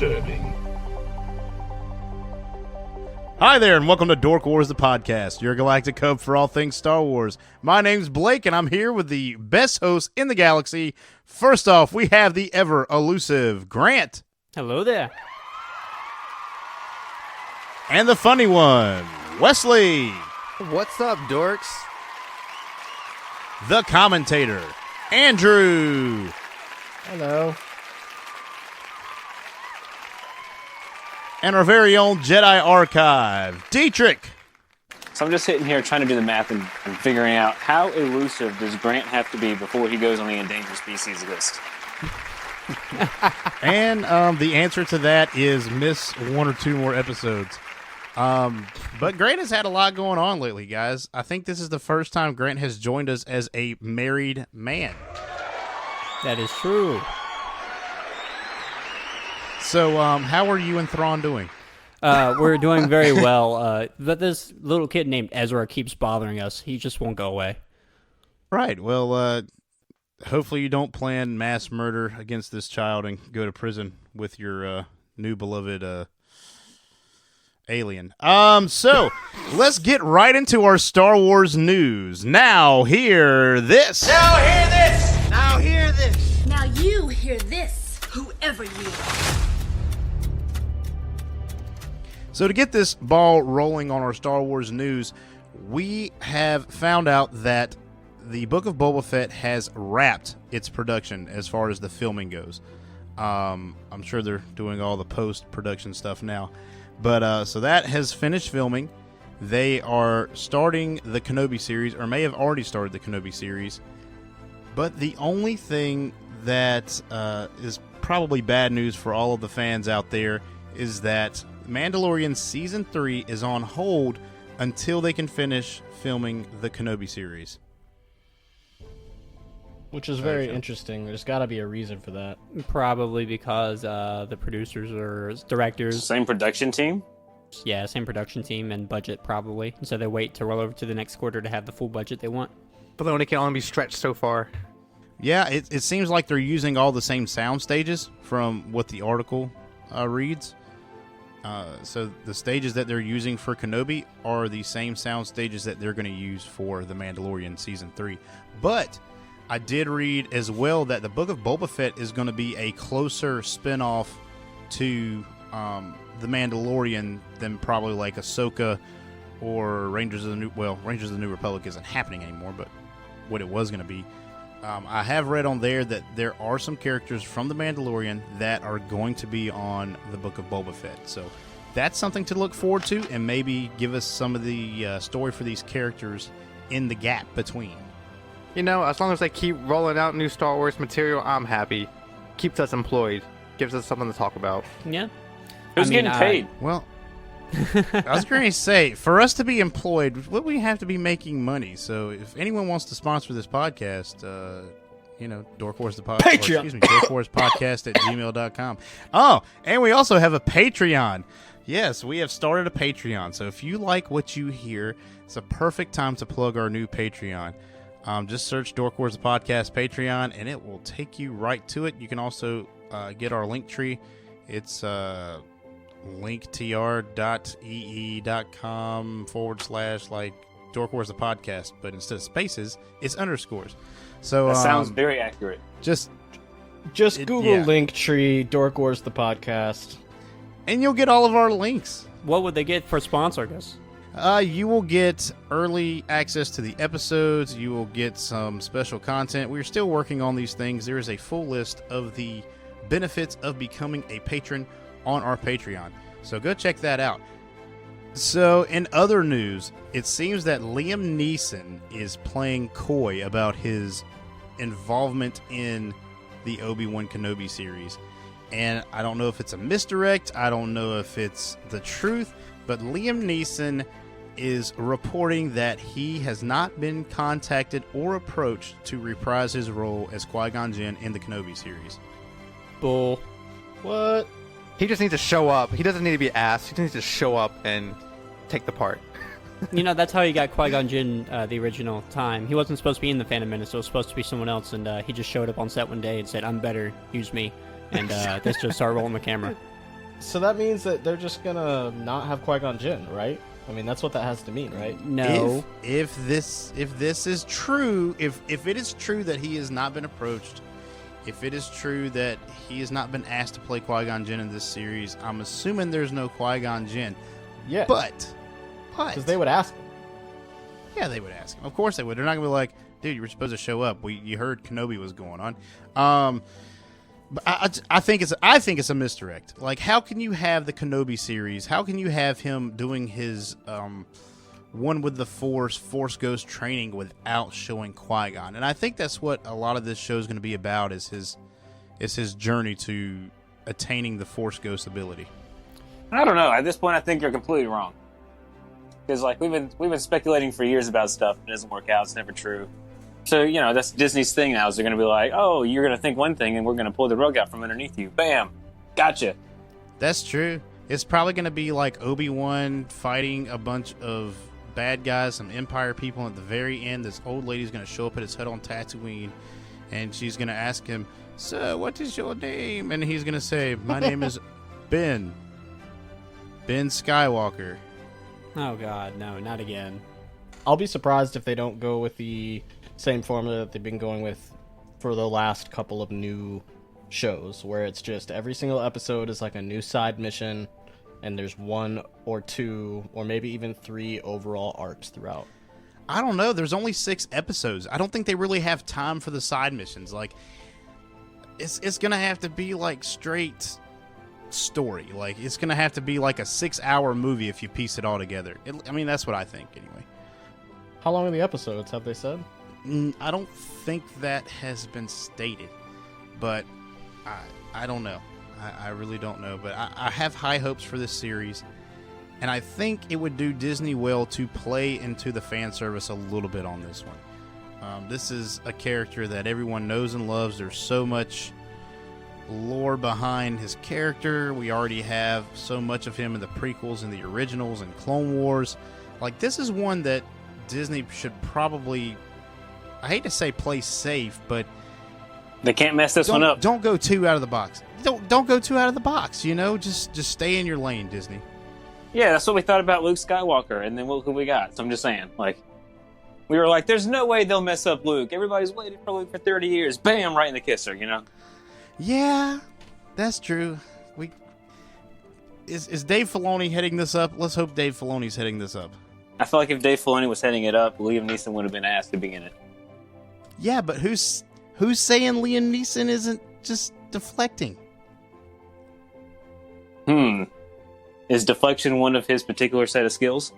disturbing. Hi there, and welcome to Dork Wars the Podcast, your galactic hub for all things Star Wars. My name's Blake, and I'm here with the best host in the galaxy. First off, we have the ever-elusive Grant. Hello there. And the funny one, Wesley. What's up, dorks? The commentator, Andrew. Hello. And our very own Jedi Archive, Dietrich. So I'm just sitting here trying to do the math and figuring out how elusive does Grant have to be before he goes on the endangered species list. And the answer to that is miss one or two more episodes. But Grant has had a lot going on lately, guys. I think this is the first time Grant has joined us as a married man. That is true. So, how are you and Thrawn doing? We're doing very well. But this little kid named Ezra keeps bothering us. He just won't go away. Right. Well, hopefully you don't plan mass murder against this child and go to prison with your new beloved alien. So let's get right into our Star Wars news. Now hear this. Now hear this! Now hear this! Now you hear this, whoever you are. So to get this ball rolling on our Star Wars news, we have found out that the Book of Boba Fett has wrapped its production as far as the filming goes. I'm sure they're doing all the post-production stuff now. But so that has finished filming. They are starting the Kenobi series, or may have already started the Kenobi series. But the only thing that is probably bad news for all of the fans out there is that Mandalorian Season 3 is on hold until they can finish filming the Kenobi series. Which is very interesting. There's got to be a reason for that. Probably because the producers or directors... Same production team? Yeah, same production team and budget, probably. So they wait to roll over to the next quarter to have the full budget they want. But they can only be stretched so far. Yeah, it seems like they're using all the same sound stages from what the article reads. So the stages that they're using for Kenobi are the same sound stages that they're going to use for The Mandalorian Season 3. But I did read as well that the Book of Boba Fett is going to be a closer spin-off to The Mandalorian than probably like Ahsoka or Rangers of the New Republic isn't happening anymore, but what it was going to be. I have read on there that there are some characters from The Mandalorian that are going to be on the Book of Boba Fett. So that's something to look forward to and maybe give us some of the story for these characters in the gap between. You know, as long as they keep rolling out new Star Wars material, I'm happy. Keeps us employed. Gives us something to talk about. Yeah. Who's getting paid? Well, I was going to say, for us to be employed, we have to be making money. So if anyone wants to sponsor this podcast, Dork Wars the Podcast. Patreon. Excuse me, Dork Wars Podcast at gmail.com. Oh, and we also have a Patreon. Yes, we have started a Patreon. So if you like what you hear, it's a perfect time to plug our new Patreon. Just search Dork Wars the Podcast Patreon, and it will take you right to it. You can also get our link tree. It's linktr.ee.com/ like Dork Wars the Podcast, but instead of spaces, it's underscores. So That sounds very accurate. Just Google Linktree, Dork Wars the Podcast. And you'll get all of our links. What would they get for sponsor us? You will get early access to the episodes. You will get some special content. We're still working on these things. There is a full list of the benefits of becoming a patron on our Patreon. So go check that out. So in other news, it seems that Liam Neeson is playing coy about his involvement in the Obi-Wan Kenobi series. And I don't know if it's a misdirect. I don't know if it's the truth. But Liam Neeson is reporting that he has not been contacted or approached to reprise his role as Qui-Gon Jinn in the Kenobi series. Bull. What? He just needs to show up. He doesn't need to be asked. He just needs to show up and take the part. That's how he got Qui-Gon Jinn the original time. He wasn't supposed to be in the Phantom Menace. It was supposed to be someone else, and he just showed up on set one day and said, "I'm better. Use me." And this just started rolling the camera. So that means that they're just gonna not have Qui-Gon Jinn, right? I mean, that's what that has to mean, right? No. If this is true, if it is true that he has not been approached, if it is true that he has not been asked to play Qui-Gon Jinn in this series, I'm assuming there's no Qui-Gon Jinn. Yeah. But Because they would ask him. Yeah, they would ask him. Of course they would. They're not gonna be like, dude, you were supposed to show up. You heard Kenobi was going on. But I think it's a misdirect. Like, how can you have the Kenobi series? How can you have him doing his one with the Force Ghost training without showing Qui-Gon? And I think that's what a lot of this show is going to be about, is his journey to attaining the Force Ghost ability. I don't know. At this point, I think you're completely wrong. Because like we've been speculating for years about stuff, and it doesn't work out. It's never true. So, you know, that's Disney's thing now, is they're going to be like, oh, you're going to think one thing, and we're going to pull the rug out from underneath you. Bam! Gotcha. That's true. It's probably going to be like Obi-Wan fighting a bunch of bad guys, some Empire people, and at the very end, this old lady's going to show up at his hut on Tatooine, and she's going to ask him, so, what is your name? And he's going to say, my name is Ben Skywalker. Oh, God, no, not again. I'll be surprised if they don't go with the same formula that they've been going with for the last couple of new shows, where it's just every single episode is like a new side mission, and there's 1 or 2 or maybe even 3 overall arcs throughout. I don't know. There's only 6 episodes. I don't think they really have time for the side missions. Like, it's going to have to be like straight story. Like, it's going to have to be like a 6-hour movie if you piece it all together. I mean, that's what I think anyway. How long are the episodes, have they said? I don't think that has been stated, but I don't know. I really don't know, but I have high hopes for this series, and I think it would do Disney well to play into the fan service a little bit on this one. This is a character that everyone knows and loves. There's so much lore behind his character. We already have so much of him in the prequels and the originals and Clone Wars. Like, this is one that Disney should probably, I hate to say play safe, but They can't mess this one up. Don't go too out of the box. Don't go too out of the box, you know? Just stay in your lane, Disney. Yeah, that's what we thought about Luke Skywalker, and then look who we got. So I'm just saying, like, we were like, there's no way they'll mess up Luke. Everybody's waited for Luke for 30 years. Bam, right in the kisser, you know? Yeah, that's true. Is Dave Filoni heading this up? Let's hope Dave Filoni's heading this up. I feel like if Dave Filoni was heading it up, Liam Neeson would have been asked to be in it. Yeah, but who's saying Liam Neeson isn't just deflecting? Is deflection one of his particular set of skills?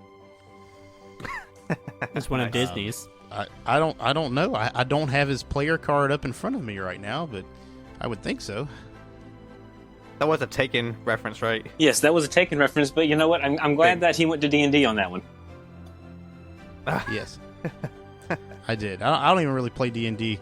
It's one of Disney's. I don't know. I don't have his player card up in front of me right now, but I would think so. That was a Taken reference, right? Yes, that was a Taken reference, but you know what? I'm glad that he went to D&D on that one. Yes, I did. I don't even really play D&D.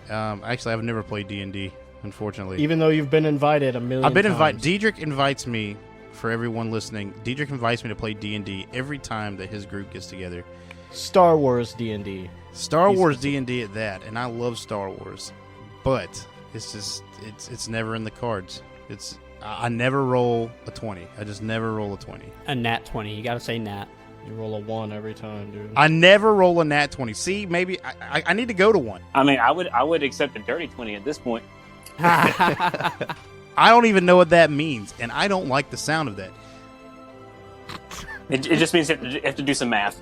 Actually, I've never played D&D, unfortunately. Even though you've been invited a million I've been times. invited. Diedrich invites me, for everyone listening, Diedrich invites me to play D&D every time that his group gets together. Star Wars D&D. Star Wars D&D at that, and I love Star Wars, but it's just it's never in the cards. I never roll a 20. I just never roll a 20. A nat 20. You gotta say nat. You roll a 1 every time, dude. I never roll a nat 20. See, maybe I need to go to one. I mean, I would accept a dirty 20 at this point. I don't even know what that means, and I don't like the sound of that. It just means you have to do some math.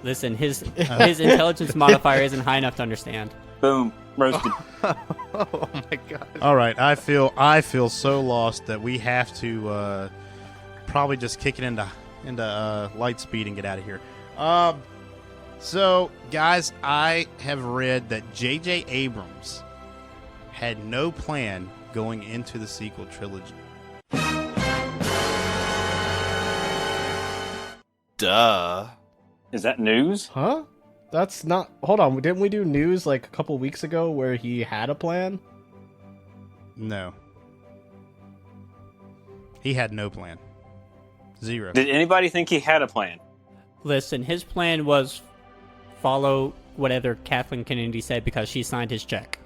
Listen, his intelligence modifier isn't high enough to understand. Boom. Roasted. Oh my god. All right, I feel so lost that we have to probably just kick it into light speed and get out of here. So, guys, I have read that J.J. Abrams had no plan going into the sequel trilogy. Duh. Is that news? Huh? That's not... Hold on, didn't we do news like a couple weeks ago where he had a plan? No. He had no plan. Zero. Did anybody think he had a plan? Listen, his plan was follow whatever Kathleen Kennedy said because she signed his check.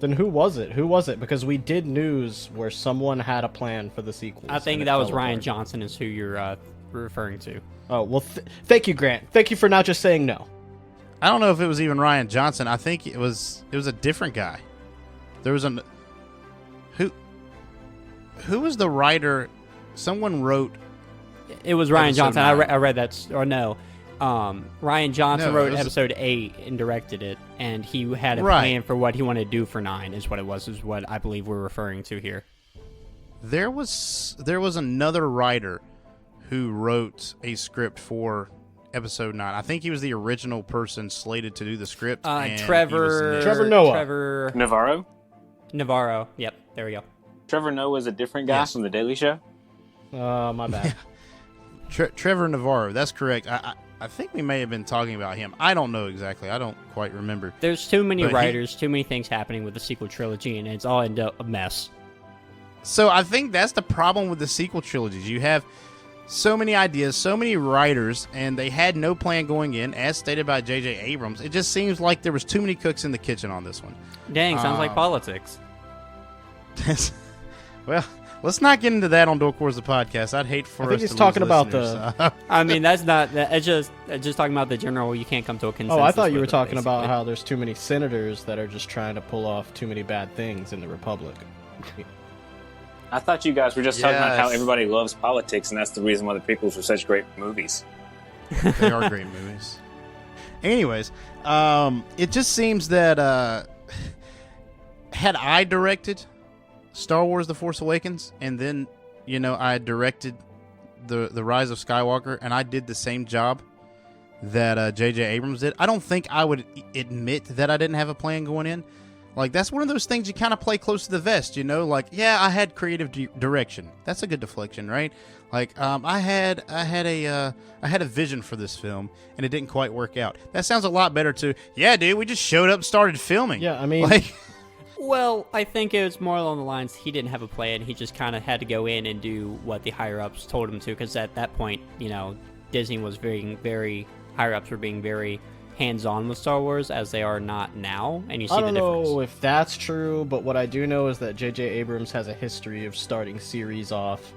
Then who was it? Who was it? Because we did news where someone had a plan for the sequels. I think and it that was fell Ryan apart. Johnson is who you're referring to. Oh, well, thank you, Grant. Thank you for not just saying no. I don't know if it was even Ryan Johnson. I think it was a different guy. There was who was the writer? Someone wrote. It was Ryan Episode Johnson. 9. I read that. Or no. Ryan Johnson No, it wrote was- episode 8 and directed it, and he had a Right. plan for what he wanted to do for 9. Is what I believe we're referring to here. There was another writer who wrote a script for episode 9. I think he was the original person slated to do the script. and he was Trevor Noah. Trevor Navarro. Navarro. Yep, there we go. Trevor Noah is a different guy Yes. from The Daily Show. My bad. Trevor Navarro. That's correct. I think we may have been talking about him. I don't know exactly. I don't quite remember. There's too many But writers, too many things happening with the sequel trilogy, and it's all ended up a mess. So I think that's the problem with the sequel trilogies. You have so many ideas, so many writers, and they had no plan going in, as stated by J.J. Abrams. It just seems like there was too many cooks in the kitchen on this one. Dang, sounds like politics. Well, let's not get into that on Dork Wars the Podcast. I'd hate for I think us he's to talking lose about listeners. I mean, that's not. It's just talking about the general. You can't come to a consensus. Oh, I thought you were with it, talking about basically. how there's too many senators that are just trying to pull off too many bad things in the Republic. I thought you guys were just talking about how Yes. everybody loves politics, and that's the reason why the prequels were such great movies. They are great movies. Anyways, it just seems that had I directed Star Wars: The Force Awakens, and then I directed the Rise of Skywalker, and I did the same job that J.J. Abrams did, I don't think I would admit that I didn't have a plan going in. Like, that's one of those things you kind of play close to the vest, Like, yeah, I had creative direction. That's a good deflection, right? Like, I had a vision for this film, and it didn't quite work out. That sounds a lot better to, yeah, dude, we just showed up and started filming. Yeah, I mean, like, Well, I think it was more along the lines he didn't have a plan. He just kind of had to go in and do what the higher ups told him to. Because at that point, Disney was higher ups were being very hands-on with Star Wars as they are not now, and you see I the don't difference. know if that's true, but what I do know is that J.J. Abrams has a history of starting series off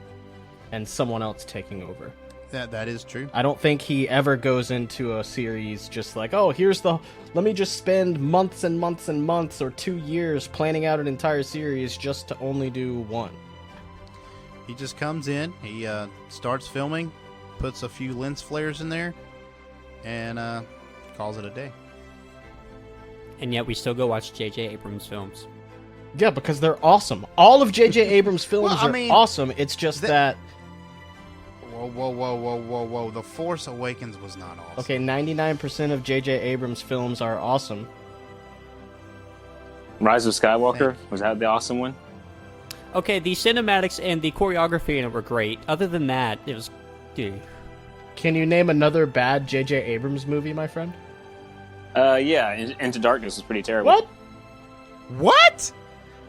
and someone else taking over. that is true. I don't think he ever goes into a series just like, oh, let me just spend months and months and months or 2 years planning out an entire series just to only do one. He just comes in, he starts filming, puts a few lens flares in there, and calls it a day. And yet we still go watch J.J. Abrams films. Yeah, because they're awesome. All of J.J. Abrams' films Well, I are mean, awesome. It's just that Whoa. The Force Awakens was not awesome. okay, 99% of J.J. Abrams' films are awesome. Rise of Skywalker, Thank was that the awesome one? Okay, the cinematics and the choreography in it were great. Other than that, it was... Dude. Can you name another bad J.J. Abrams movie, my friend? Yeah, Into Darkness was pretty terrible. What? What?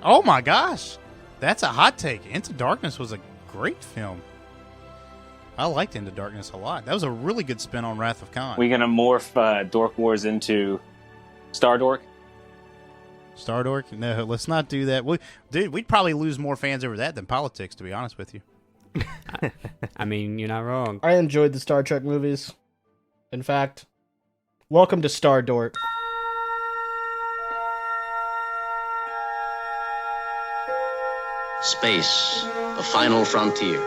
Oh my gosh. That's a hot take. Into Darkness was a great film. I liked Into Darkness a lot. That was a really good spin on Wrath of Khan. We gonna morph Dork Wars into Star Dork? Star Dork? No, let's not do that. We'd probably lose more fans over that than politics, to be honest with you. I mean, you're not wrong. I enjoyed the Star Trek movies. In fact, welcome to Star Dork. Space, the final frontier.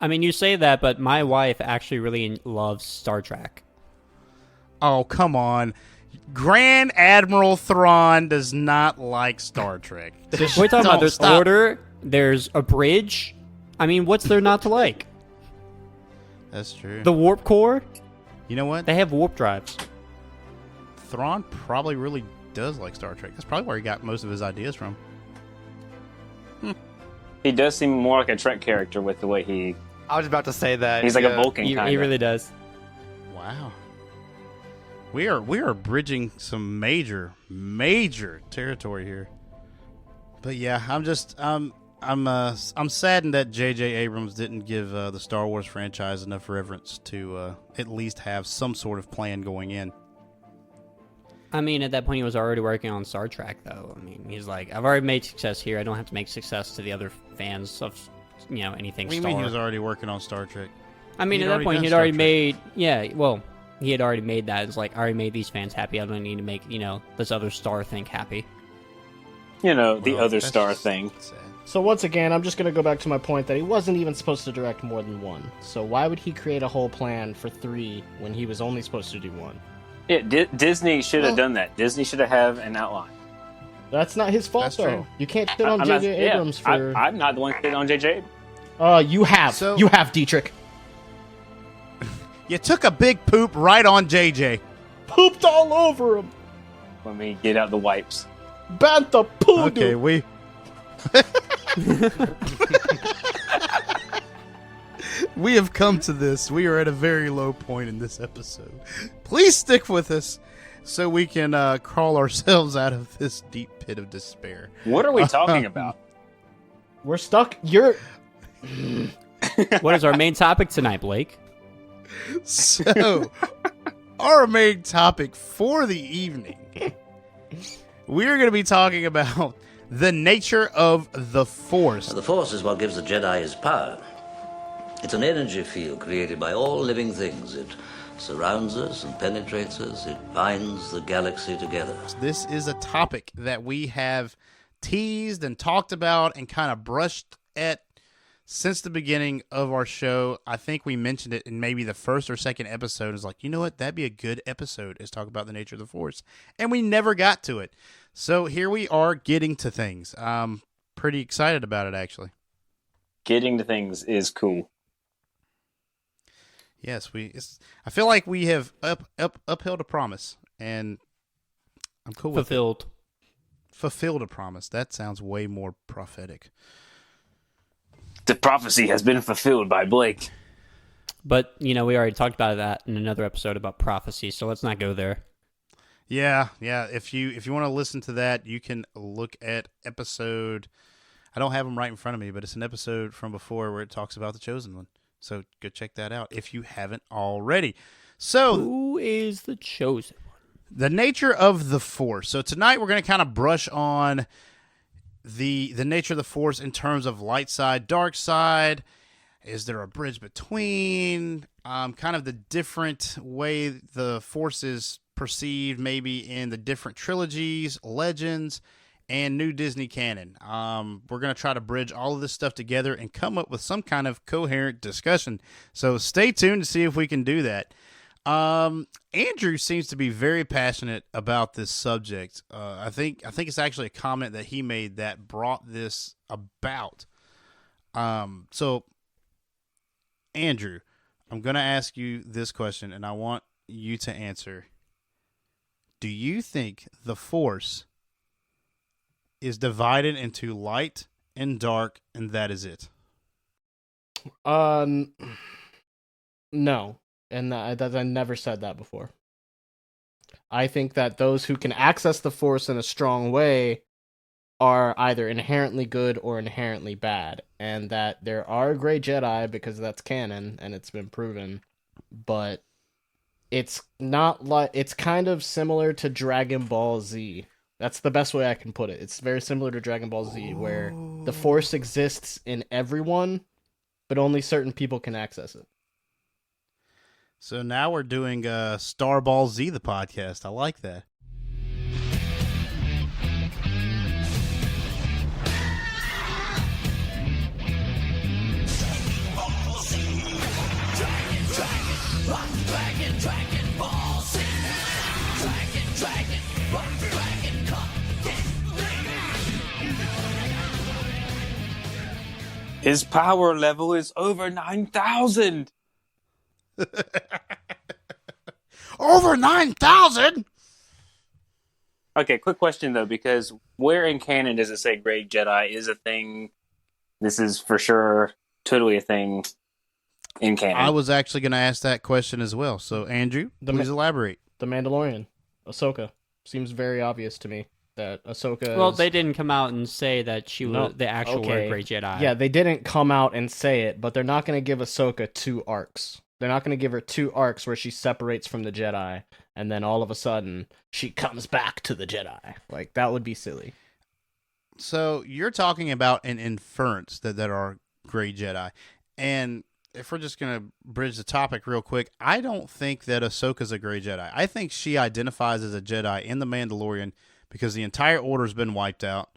I mean, you say that, but my wife actually really loves Star Trek. Oh, come on. Grand Admiral Thrawn does not like Star Trek. We're talking about Don't there's stop. order, there's a bridge. I mean, what's there not to like? That's true. The warp core, You know what? they have warp drives. Thrawn probably really does like Star Trek. That's probably where he got most of his ideas from. He does seem more like a Trek character with the way he... I was about to say that. He's like a yeah. Vulcan He kind of. really does. Wow. We are bridging some major territory here. But yeah, I'm just I'm saddened that J.J. Abrams didn't give the Star Wars franchise enough reverence to at least have some sort of plan going in. I mean, at that point, he was already working on Star Trek, though. I mean, he's like, I've already made success here. I don't have to make success to the other fans of, anything What do you Star. mean he was already working on Star Trek? I mean, at that point, he'd already made, he had already made that. It's like, I already made these fans happy. I don't need to make, this other star thing happy. The other star thing. Sad. So once again, I'm just going to go back to my point that he wasn't even supposed to direct more than one. So why would he create a whole plan for 3 when he was only supposed to do 1? Yeah, Disney should have done that. Disney should have an outline. That's not his fault, That's though. true. You can't shit on I'm J.J. not- yeah, Abrams for... I'm not the one shitting on J.J. You have. So- You have, Dietrich. You took a big poop right on JJ. Pooped all over him. Let me get out the wipes. Banta poo. Okay, we. We have come to this. We are at a very low point in this episode. Please stick with us so we can crawl ourselves out of this deep pit of despair. What are we talking about? We're stuck. You're... What is our main topic tonight, Blake? So, our main topic for the evening, we're going to be talking about the nature of the Force. The Force is what gives the Jedi his power. It's an energy field created by all living things. It surrounds us and penetrates us. It binds the galaxy together. This is a topic that we have teased and talked about and kind of brushed at since the beginning of our show. I think we mentioned it in maybe the first or second episode. It's like, you know what? That'd be a good episode, is talk about the nature of the Force. And we never got to it. So here we are getting to things. I'm pretty excited about it, actually. Getting to things is cool. Yes, I feel like we have upheld a promise, and I'm cool with Fulfilled. Fulfilled a promise. That sounds way more prophetic. The prophecy has been fulfilled by Blake. But, we already talked about that in another episode about prophecy, so let's not go there. Yeah. If you want to listen to that, you can look at episode. I don't have them right in front of me, but it's an episode from before where it talks about the Chosen One. So go check that out if you haven't already. So, Who is the Chosen One? the nature of the Force. So tonight we're going to kind of brush on the nature of the Force in terms of light side, dark side. Is there a bridge between? Kind of the different way the Force is perceived, maybe in the different trilogies, legends, and new Disney canon. We're going to try to bridge all of this stuff together and come up with some kind of coherent discussion. So stay tuned to see if we can do that. Andrew seems to be very passionate about this subject. I think it's actually a comment that he made that brought this about. So Andrew, I'm going to ask you this question, and I want you to answer. Do you think the Force is divided into light and dark, and that is it? No. And I never said that before. I think that those who can access the Force in a strong way are either inherently good or inherently bad. And that there are gray Jedi, because that's canon, and it's been proven. But it's not like... It's kind of similar to Dragon Ball Z. That's the best way I can put it. It's very similar to Dragon Ball Z, where the Force exists in everyone, but only certain people can access it. So now we're doing Star Ball Z, the podcast. I like that. His power level is over 9,000. Over 9,000? Okay, quick question though, because where in canon does it say Grey Jedi is a thing? This is for sure totally a thing in canon. I was actually going to ask that question as well. So Andrew, please elaborate. The Mandalorian, Ahsoka, seems very obvious to me That Ahsoka. Well, is... they didn't come out and say that she was the actual word Grey Jedi. Yeah, they didn't come out and say it, but they're not going to give Ahsoka 2 arcs. They're not going to give her 2 arcs where she separates from the Jedi, and then all of a sudden she comes back to the Jedi. Like, that would be silly. So you're talking about an inference that there are Grey Jedi, and if we're just going to bridge the topic real quick, I don't think that Ahsoka's a Grey Jedi. I think she identifies as a Jedi in The Mandalorian because the entire Order's been wiped out.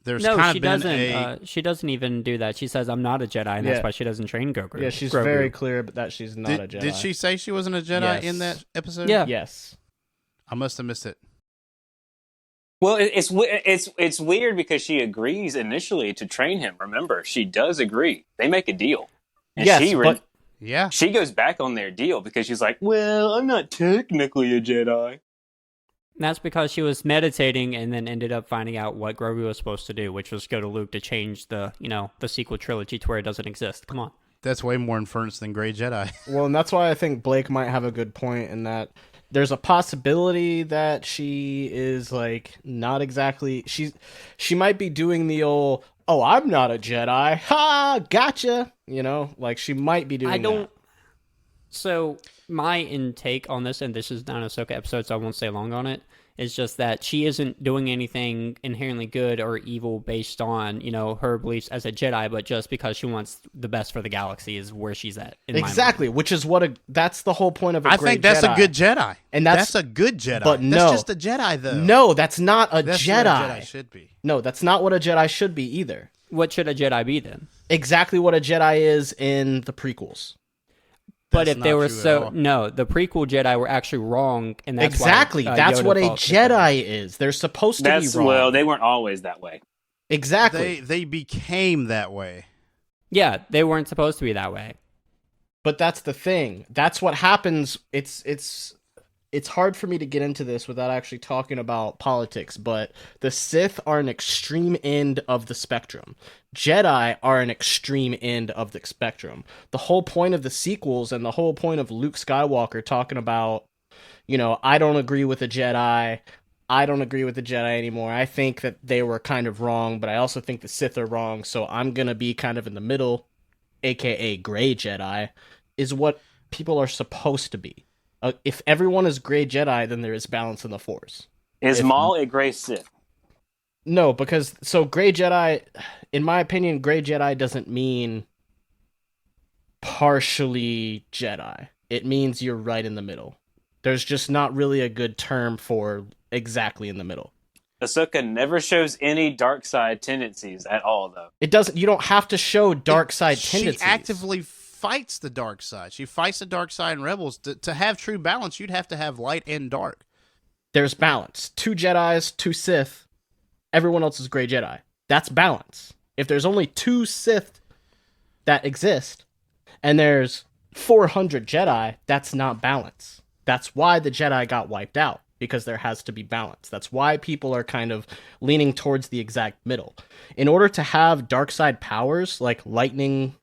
There's No, kind she of been doesn't. She doesn't even do that. She says, "I'm not a Jedi," and that's why she doesn't train Grogu. Yeah, she's Grogu. very clear that she's not a Jedi. Did she say she wasn't a Jedi in that episode? Yeah. Yes. I must have missed it. Well, it's weird because she agrees initially to train him. Remember, she does agree. They make a deal. And Yes, Yeah. she goes back on their deal because she's like, "Well, I'm not technically a Jedi." That's because she was meditating and then ended up finding out what Grogu was supposed to do, which was go to Luke to change the sequel trilogy to where it doesn't exist. Come on. That's way more inference than Grey Jedi. Well, and that's why I think Blake might have a good point in that there's a possibility that she is like not exactly she might be doing the old I'm not a Jedi. Ha, gotcha. Like she might be doing that. So my intake on this, and this is not an Ahsoka episode, so I won't stay long on it, is just that she isn't doing anything inherently good or evil based on, her beliefs as a Jedi, but just because she wants the best for the galaxy is where she's at. Exactly, which is that's the whole point of a I great think that's Jedi. a good Jedi. And that's a good Jedi. But no. That's just a Jedi, though. No, that's not a That's Jedi. what a Jedi should be. No, that's not what a Jedi should be either. What should a Jedi be then? Exactly what a Jedi is in the prequels. But That's if they not were true at so all. no, the prequel Jedi were actually wrong, and that's Exactly. why, That's Yoda what a fought them. Jedi is. They're supposed to be wrong. Well, they weren't always that way. Exactly. They became that way. Yeah, they weren't supposed to be that way. But that's the thing. That's what happens. It's hard for me to get into this without actually talking about politics, but the Sith are an extreme end of the spectrum. Jedi are an extreme end of the spectrum. The whole point of the sequels and the whole point of Luke Skywalker talking about, I don't agree with the Jedi. I don't agree with the Jedi anymore. I think that they were kind of wrong, but I also think the Sith are wrong, so I'm going to be kind of in the middle, aka Grey Jedi, is what people are supposed to be. If everyone is Grey Jedi, then there is balance in the Force. Is Maul a Grey Sith? No, because Grey Jedi, in my opinion, Grey Jedi doesn't mean partially Jedi. It means you're right in the middle. There's just not really a good term for exactly in the middle. Ahsoka never shows any dark side tendencies at all, though. It doesn't. You don't have to show dark side tendencies. She actively fights the dark side. She fights the dark side in Rebels. To have true balance, you'd have to have light and dark. There's balance. 2 Jedis, 2 Sith. Everyone else is Grey Jedi. That's balance. If there's only 2 Sith that exist, and there's 400 Jedi, that's not balance. That's why the Jedi got wiped out, because there has to be balance. That's why people are kind of leaning towards the exact middle. In order to have dark side powers, like lightning,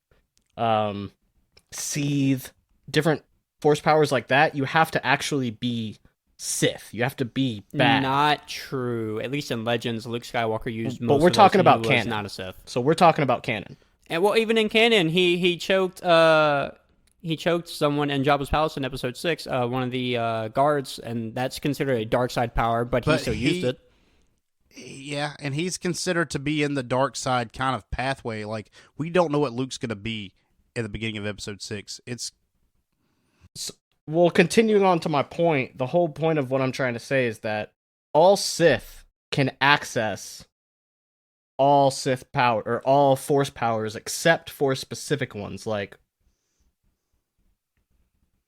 seethe, different force powers like that, you have to actually be Sith. You have to be bad. Not true. At least in Legends, Luke Skywalker used most But we're of those, talking and about he was canon. not a Sith. So we're talking about canon. And well, even in canon, he choked someone in Jabba's palace in Episode 6, one of the guards, and that's considered a dark side power, but he still used it. Yeah, and he's considered to be in the dark side kind of pathway. Like, we don't know what Luke's going to be at the beginning of Episode 6. Well, continuing on to my point, the whole point of what I'm trying to say is that all Sith can access all Sith power, or all Force powers, except for specific ones. Like,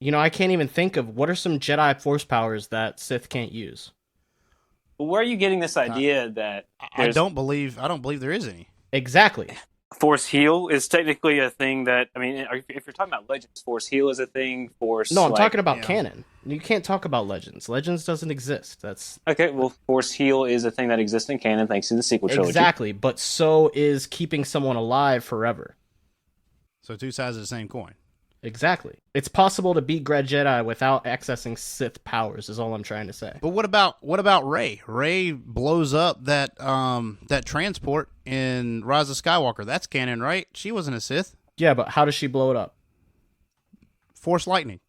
I can't even think of what are some Jedi Force powers that Sith can't use. Where are you getting this idea that I don't believe there is any. Exactly. Force heal is technically a thing that, if you're talking about Legends, Force heal is a thing. No, I'm talking about canon. You can't talk about Legends. Legends doesn't exist. That's okay. Well, Force heal is a thing that exists in canon thanks to the sequel trilogy. Exactly, but so is keeping someone alive forever. So 2 sides of the same coin. Exactly. It's possible to beat Grey Jedi without accessing Sith powers, is all I'm trying to say. But what about Rey? Rey blows up that transport in Rise of Skywalker. That's canon, right? She wasn't a Sith. Yeah, but how does she blow it up? Force lightning.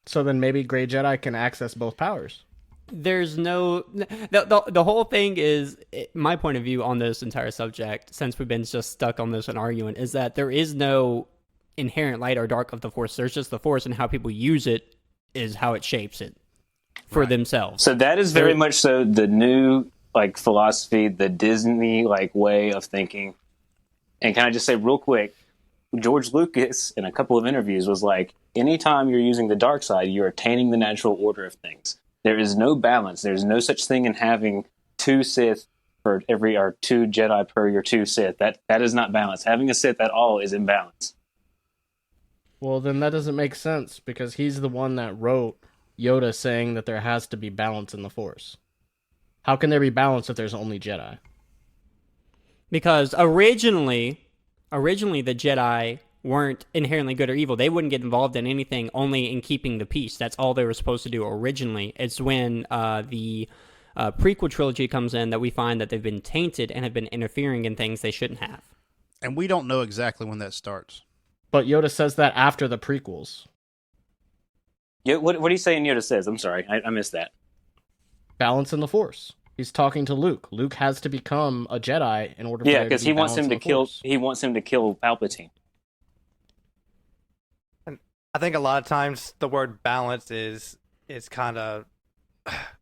So then maybe Grey Jedi can access both powers. There's no the whole thing is my point of view on this entire subject, since we've been just stuck on this and arguing, is that there is no inherent light or dark of the Force. There's just the Force, and how people use it is how it shapes it for themselves. So that is very much so the new like philosophy, the Disney like way of thinking. And can I just say real quick, George Lucas in a couple of interviews was like, anytime you're using the dark side, you're attaining the natural order of things. There is no balance. There's no such thing in having 2 Sith for every, or 2 Jedi per your 2 Sith. That is not balance. Having a Sith at all is imbalance. Well, then that doesn't make sense, because he's the one that wrote Yoda saying that there has to be balance in the Force. How can there be balance if there's only Jedi? Because originally the Jedi weren't inherently good or evil. They wouldn't get involved in anything only in keeping the peace. That's all they were supposed to do originally. It's when the prequel trilogy comes in that we find that they've been tainted and have been interfering in things they shouldn't have. And we don't know exactly when that starts. But Yoda says that after the prequels. Yeah, what are you saying Yoda says? I'm sorry, I missed that. Balance in the Force. He's talking to Luke. Luke has to become a Jedi in order for Yeah, because he wants him to kill. He wants him to kill Palpatine. And I think a lot of times the word balance is kind of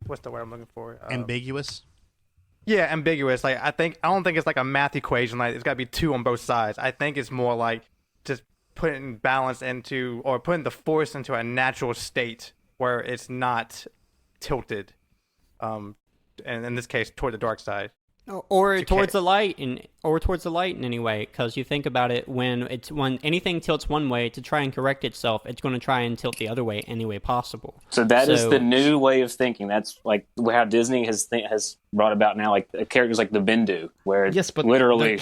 what's the word I'm looking for? Ambiguous. Yeah, ambiguous. Like I don't think it's like a math equation. Like it's got to be 2 on both sides. I think it's more like just putting balance into, or putting the Force into a natural state where it's not tilted. And in this case, toward the dark side, or towards the light, or towards the light in any way. Because you think about it, when anything tilts one way to try and correct itself, it's going to try and tilt the other way any way possible. So that is the new way of thinking. That's like how Disney has brought about now, like characters like the Bendu, where yes, but literally.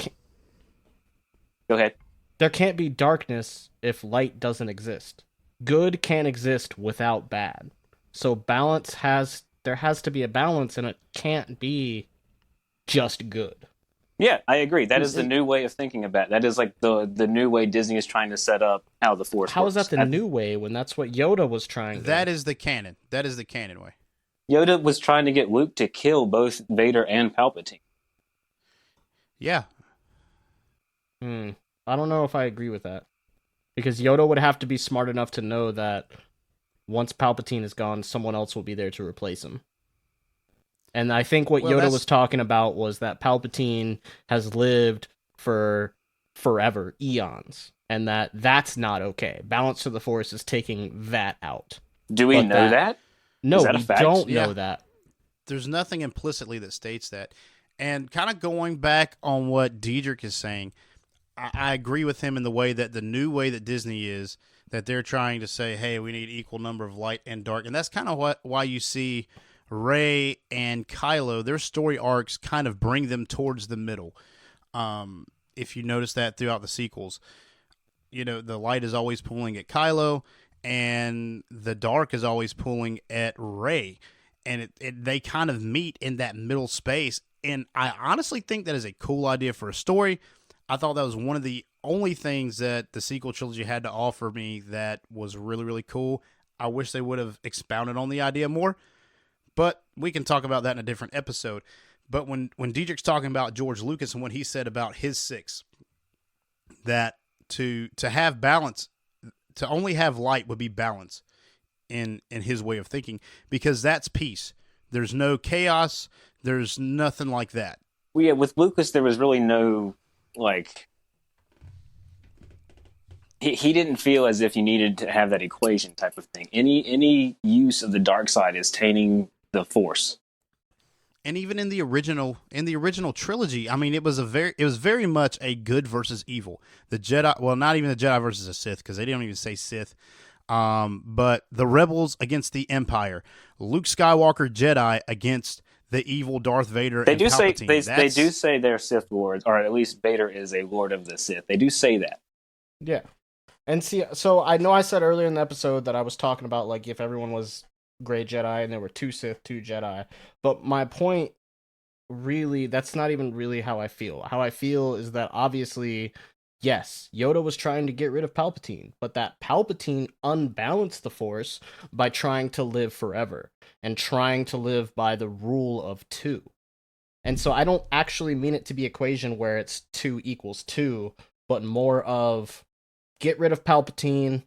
Go ahead. There can't be darkness if light doesn't exist. Good can't exist without bad. So there has to be a balance, and it can't be just good. Yeah, I agree. That is the new way of thinking about it. That is like the new way Disney is trying to set up how the Force How works. is that the new way when that's what Yoda was trying to do? That is the canon. That is the canon way. Yoda was trying to get Luke to kill both Vader and Palpatine. Yeah. I don't know if I agree with that. Because Yoda would have to be smart enough to know that once Palpatine is gone, someone else will be there to replace him. And I think what Yoda was talking about was that Palpatine has lived for forever, eons, and that's not okay. Balance to the Force is taking that out. Do we know that? No, is that we a fact? don't know that. There's nothing implicitly that states that. And kind of going back on what Diedrich is saying, I agree with him in the way that the new way that Disney is, that they're trying to say, hey, we need equal number of light and dark. And that's kind of why you see Rey and Kylo, their story arcs kind of bring them towards the middle. If you notice that throughout the sequels, you know, the light is always pulling at Kylo and the dark is always pulling at Rey. And they kind of meet in that middle space. And I honestly think that is a cool idea for a story. I thought that was one of the only things that the sequel trilogy had to offer me that was really, really cool. I wish they would have expounded on the idea more, but we can talk about that in a different episode. But when Diedrich's talking about George Lucas and what he said about his 6, that to have balance, to only have light would be balance in his way of thinking, because that's peace. There's no chaos. There's nothing like that. Well, yeah, with Lucas, there was really no, like, he didn't feel as if you needed to have that equation type of thing. Any use of the dark side is tainting the Force. And even in the original trilogy, I mean, it was very much a good versus evil. The Jedi, well, not even the Jedi versus the Sith, because they didn't even say Sith. But the rebels against the Empire, Luke Skywalker Jedi against the evil Darth Vader. They and do Palpatine. say they do say they're Sith lords, or at least Vader is a Lord of the Sith. They do say that. Yeah. And see, so I know I said earlier in the episode that I was talking about like if everyone was gray Jedi and there were 2 Sith, 2 Jedi. But my point really, that's not even really how I feel. How I feel is that obviously, yes, Yoda was trying to get rid of Palpatine, but that Palpatine unbalanced the Force by trying to live forever and trying to live by the rule of 2. And so I don't actually mean it to be equation where it's 2 equals 2, but more of get rid of Palpatine,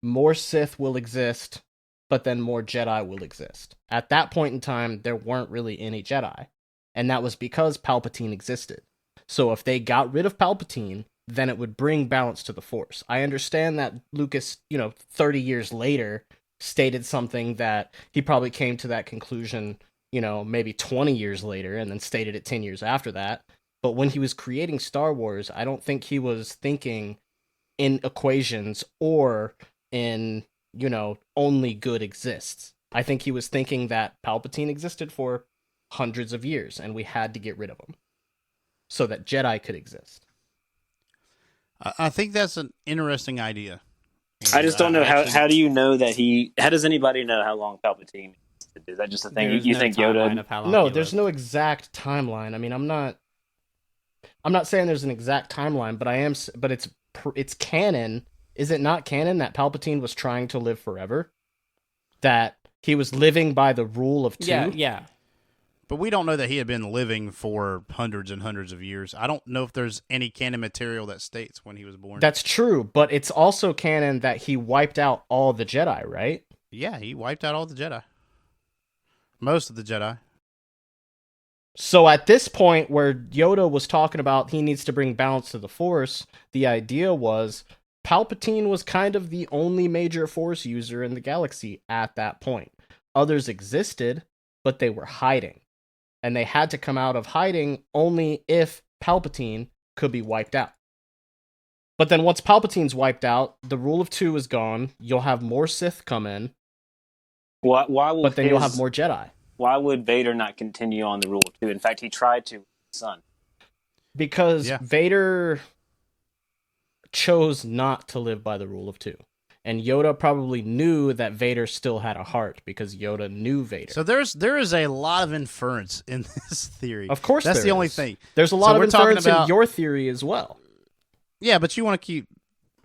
more Sith will exist, but then more Jedi will exist. At that point in time, there weren't really any Jedi. And that was because Palpatine existed. So if they got rid of Palpatine, then it would bring balance to the Force. I understand that Lucas, 30 years later, stated something that he probably came to that conclusion, maybe 20 years later, and then stated it 10 years after that. But when he was creating Star Wars, I don't think he was thinking in equations or in, only good exists. I think he was thinking that Palpatine existed for hundreds of years, and we had to get rid of him so that Jedi could exist. I think that's an interesting idea. I just don't know how do you know that how does anybody know how long Palpatine existed? Is that just a thing? You think Yoda? No, there's no exact timeline. I mean, I'm not saying there's an exact timeline, but it's canon. Is it not canon that Palpatine was trying to live forever? That he was living by the rule of 2? Yeah. But we don't know that he had been living for hundreds and hundreds of years. I don't know if there's any canon material that states when he was born. That's true, but it's also canon that he wiped out all the Jedi, right? Yeah, he wiped out all the Jedi. Most of the Jedi. So at this point where Yoda was talking about he needs to bring balance to the Force, the idea was Palpatine was kind of the only major Force user in the galaxy at that point. Others existed, but they were hiding. And they had to come out of hiding only if Palpatine could be wiped out. But then once Palpatine's wiped out, the rule of 2 is gone. You'll have more Sith come in. But then you'll have more Jedi. Why would Vader not continue on the rule of 2? In fact, he tried to with his son. Because Vader chose not to live by the rule of 2. And Yoda probably knew that Vader still had a heart because Yoda knew Vader. So there is a lot of inference in this theory. Of course, that's the only thing. There's a lot of inference in your theory as well. Yeah, but you want to keep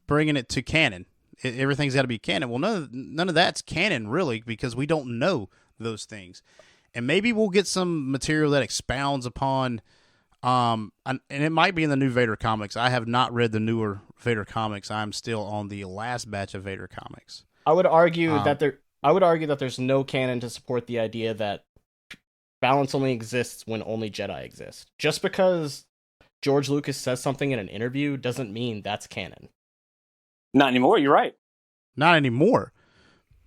bringing it to canon. Everything's got to be canon. Well, none of that's canon really because we don't know those things. And maybe we'll get some material that expounds upon. And it might be in the new Vader comics. I have not read the newer Vader comics. I'm still on the last batch of Vader comics. I would argue that there's no canon to support the idea that balance only exists when only Jedi exist. Just because George Lucas says something in an interview doesn't mean that's canon. Not anymore. You're right. Not anymore.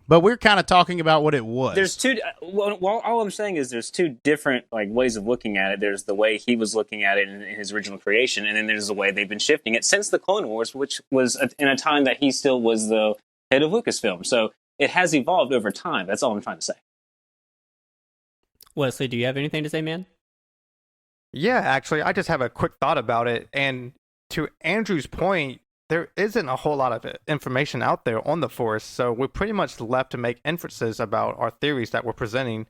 But we're kind of talking about what it was. There's two. Well, all I'm saying is there's two different ways of looking at it. There's the way he was looking at it in his original creation, and then there's the way they've been shifting it since the Clone Wars, which was in a time that he still was the head of Lucasfilm. So it has evolved over time. That's all I'm trying to say. Wesley, do you have anything to say, man? Yeah, actually, I just have a quick thought about it. And to Andrew's point, there isn't a whole lot of information out there on the Force, so we're pretty much left to make inferences about our theories that we're presenting.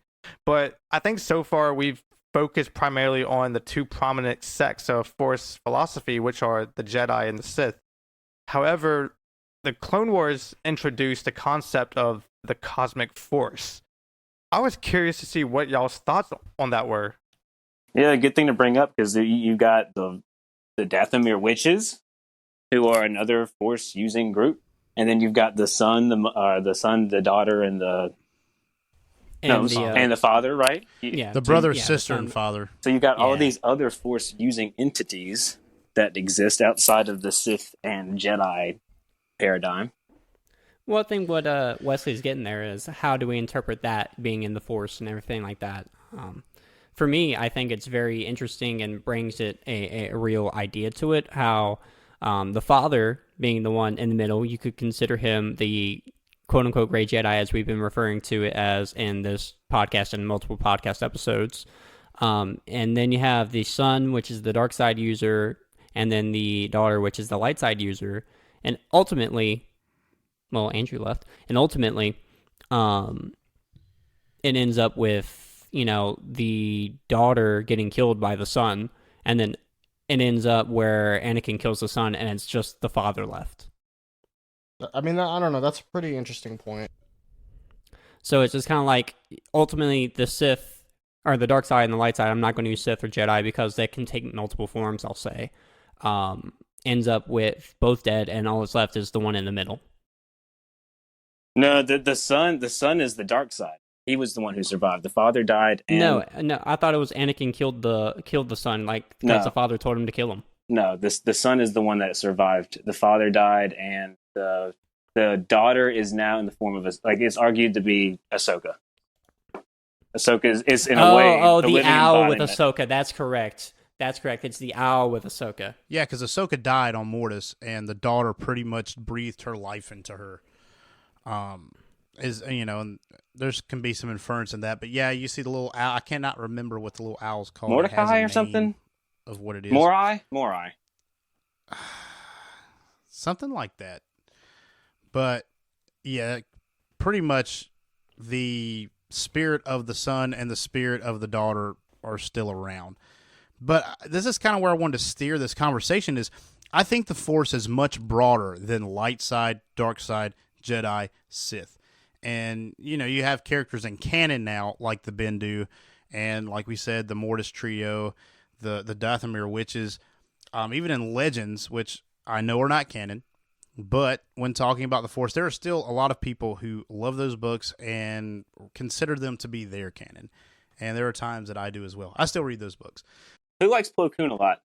But I think so far we've focused primarily on the two prominent sects of Force philosophy, which are the Jedi and the Sith. However, the Clone Wars introduced the concept of the cosmic force. I was curious to see what y'all's thoughts on that were. Yeah, good thing to bring up because you got the Dathomir witches, who are another Force-using group, and then you've got the son, the daughter, and the father, right? Yeah, the brother, sister, and father. So you've got all of these other Force-using entities that exist outside of the Sith and Jedi paradigm. Well, I think what Wesley's getting there is how do we interpret that being in the Force and everything like that. For me, I think it's very interesting and brings it a real idea to it, how the father being the one in the middle, you could consider him the quote-unquote gray Jedi, as we've been referring to it as in this podcast and multiple podcast episodes. And then you have the son, which is the dark side user, and then the daughter, which is the light side user. And ultimately, well, Andrew left, and ultimately, it ends up with, the daughter getting killed by the son, and then it ends up where Anakin kills the son, and it's just the father left. I mean, I don't know. That's a pretty interesting point. So it's just kind of like, ultimately, the Sith, or the dark side and the light side, I'm not going to use Sith or Jedi because they can take multiple forms, I'll say, ends up with both dead, and all that's left is the one in the middle. No, the son is the dark side. He was the one who survived. The father died. And... No, I thought it was Anakin killed the son, because the father told him to kill him. No, the son is the one that survived. The father died, and the daughter is now in the form of it's argued to be Ahsoka. Ahsoka is in a way the owl with Ahsoka. That's correct. It's the owl with Ahsoka. Yeah, because Ahsoka died on Mortis, and the daughter pretty much breathed her life into her. And there's can be some inference in that, but yeah, you see the little owl. I cannot remember what the little owl's called. Mordecai or something of what it is. Morai. Something like that. But yeah, pretty much the spirit of the son and the spirit of the daughter are still around. But this is kind of where I wanted to steer this conversation is I think the Force is much broader than light side, dark side, Jedi, Sith. And, you have characters in canon now like the Bendu and, like we said, the Mortis Trio, the Dathomir Witches, even in Legends, which I know are not canon. But when talking about the Force, there are still a lot of people who love those books and consider them to be their canon. And there are times that I do as well. I still read those books. Who likes Plo Koon a lot?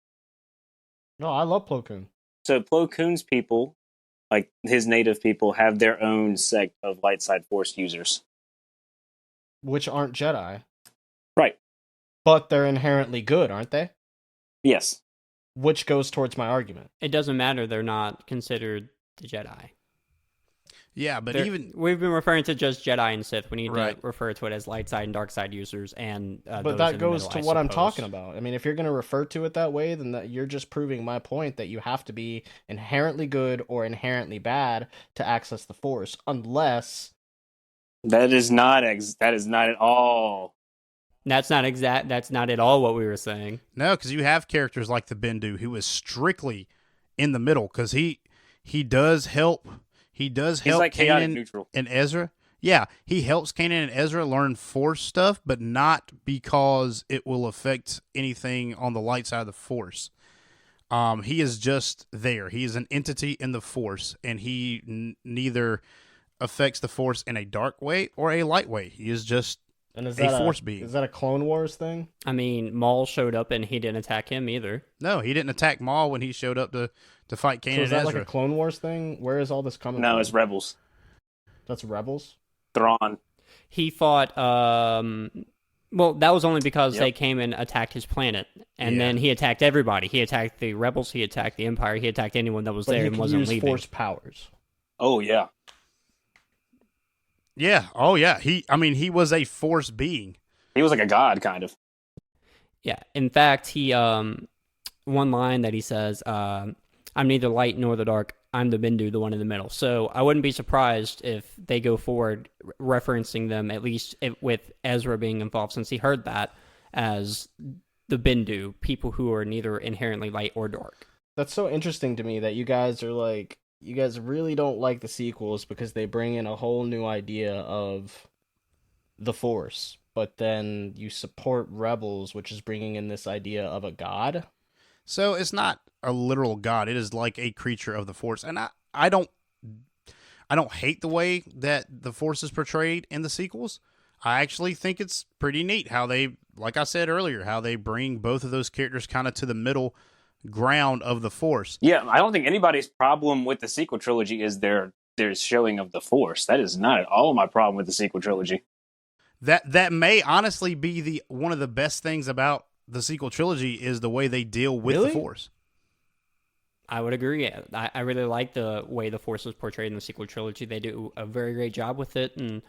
No, I love Plo Koon. So Plo Koon's people, like his native people, have their own sect of light side Force users. Which aren't Jedi. Right. But they're inherently good, aren't they? Yes. Which goes towards my argument. It doesn't matter. They're not considered the Jedi. Yeah, but we've been referring to just Jedi and Sith. We need to refer to it as light side and dark side users, and but that goes to what I'm talking about. I mean, if you're going to refer to it that way, then you're just proving my point that you have to be inherently good or inherently bad to access the Force, unless that is not at all. That's not exact. That's not at all what we were saying. No, because you have characters like the Bendu who is strictly in the middle because he does help. He does help like Kanan and Ezra. Yeah, he helps Kanan and Ezra learn Force stuff, but not because it will affect anything on the light side of the Force. He is just there. He is an entity in the Force, and he neither affects the Force in a dark way or a light way. He is just a Force being. Is that a Clone Wars thing? I mean, Maul showed up, and he didn't attack him either. No, he didn't attack Maul when he showed up to fight Kanan and Ezra. So is that like a Clone Wars thing? Where is all this coming from? No, it's Rebels. That's Rebels? Thrawn. He fought, well, that was only because they came and attacked his planet. And then he attacked everybody. He attacked the Rebels, he attacked the Empire, he attacked anyone that was there and wasn't leaving. Force powers. Oh, yeah. Yeah. Oh, yeah. He was a Force being. He was like a god, kind of. Yeah. In fact, he, one line that he says, I'm neither light nor the dark. I'm the Bendu, the one in the middle. So I wouldn't be surprised if they go forward referencing them, at least with Ezra being involved, since he heard that as the Bendu, people who are neither inherently light or dark. That's so interesting to me that you guys really don't like the sequels because they bring in a whole new idea of the Force, but then you support Rebels, which is bringing in this idea of a god. So it's not a literal god. It is like a creature of the Force. And I don't hate the way that the Force is portrayed in the sequels. I actually think it's pretty neat how they, like I said earlier, how they bring both of those characters kind of to the middle ground of the Force. Yeah, I don't think anybody's problem with the sequel trilogy is their showing of the Force. That is not at all my problem with the sequel trilogy. That may honestly be one of the best things about the sequel trilogy is the way they deal with the Force. I would agree. I really like the way the Force is portrayed in the sequel trilogy. They do a very great job with it, and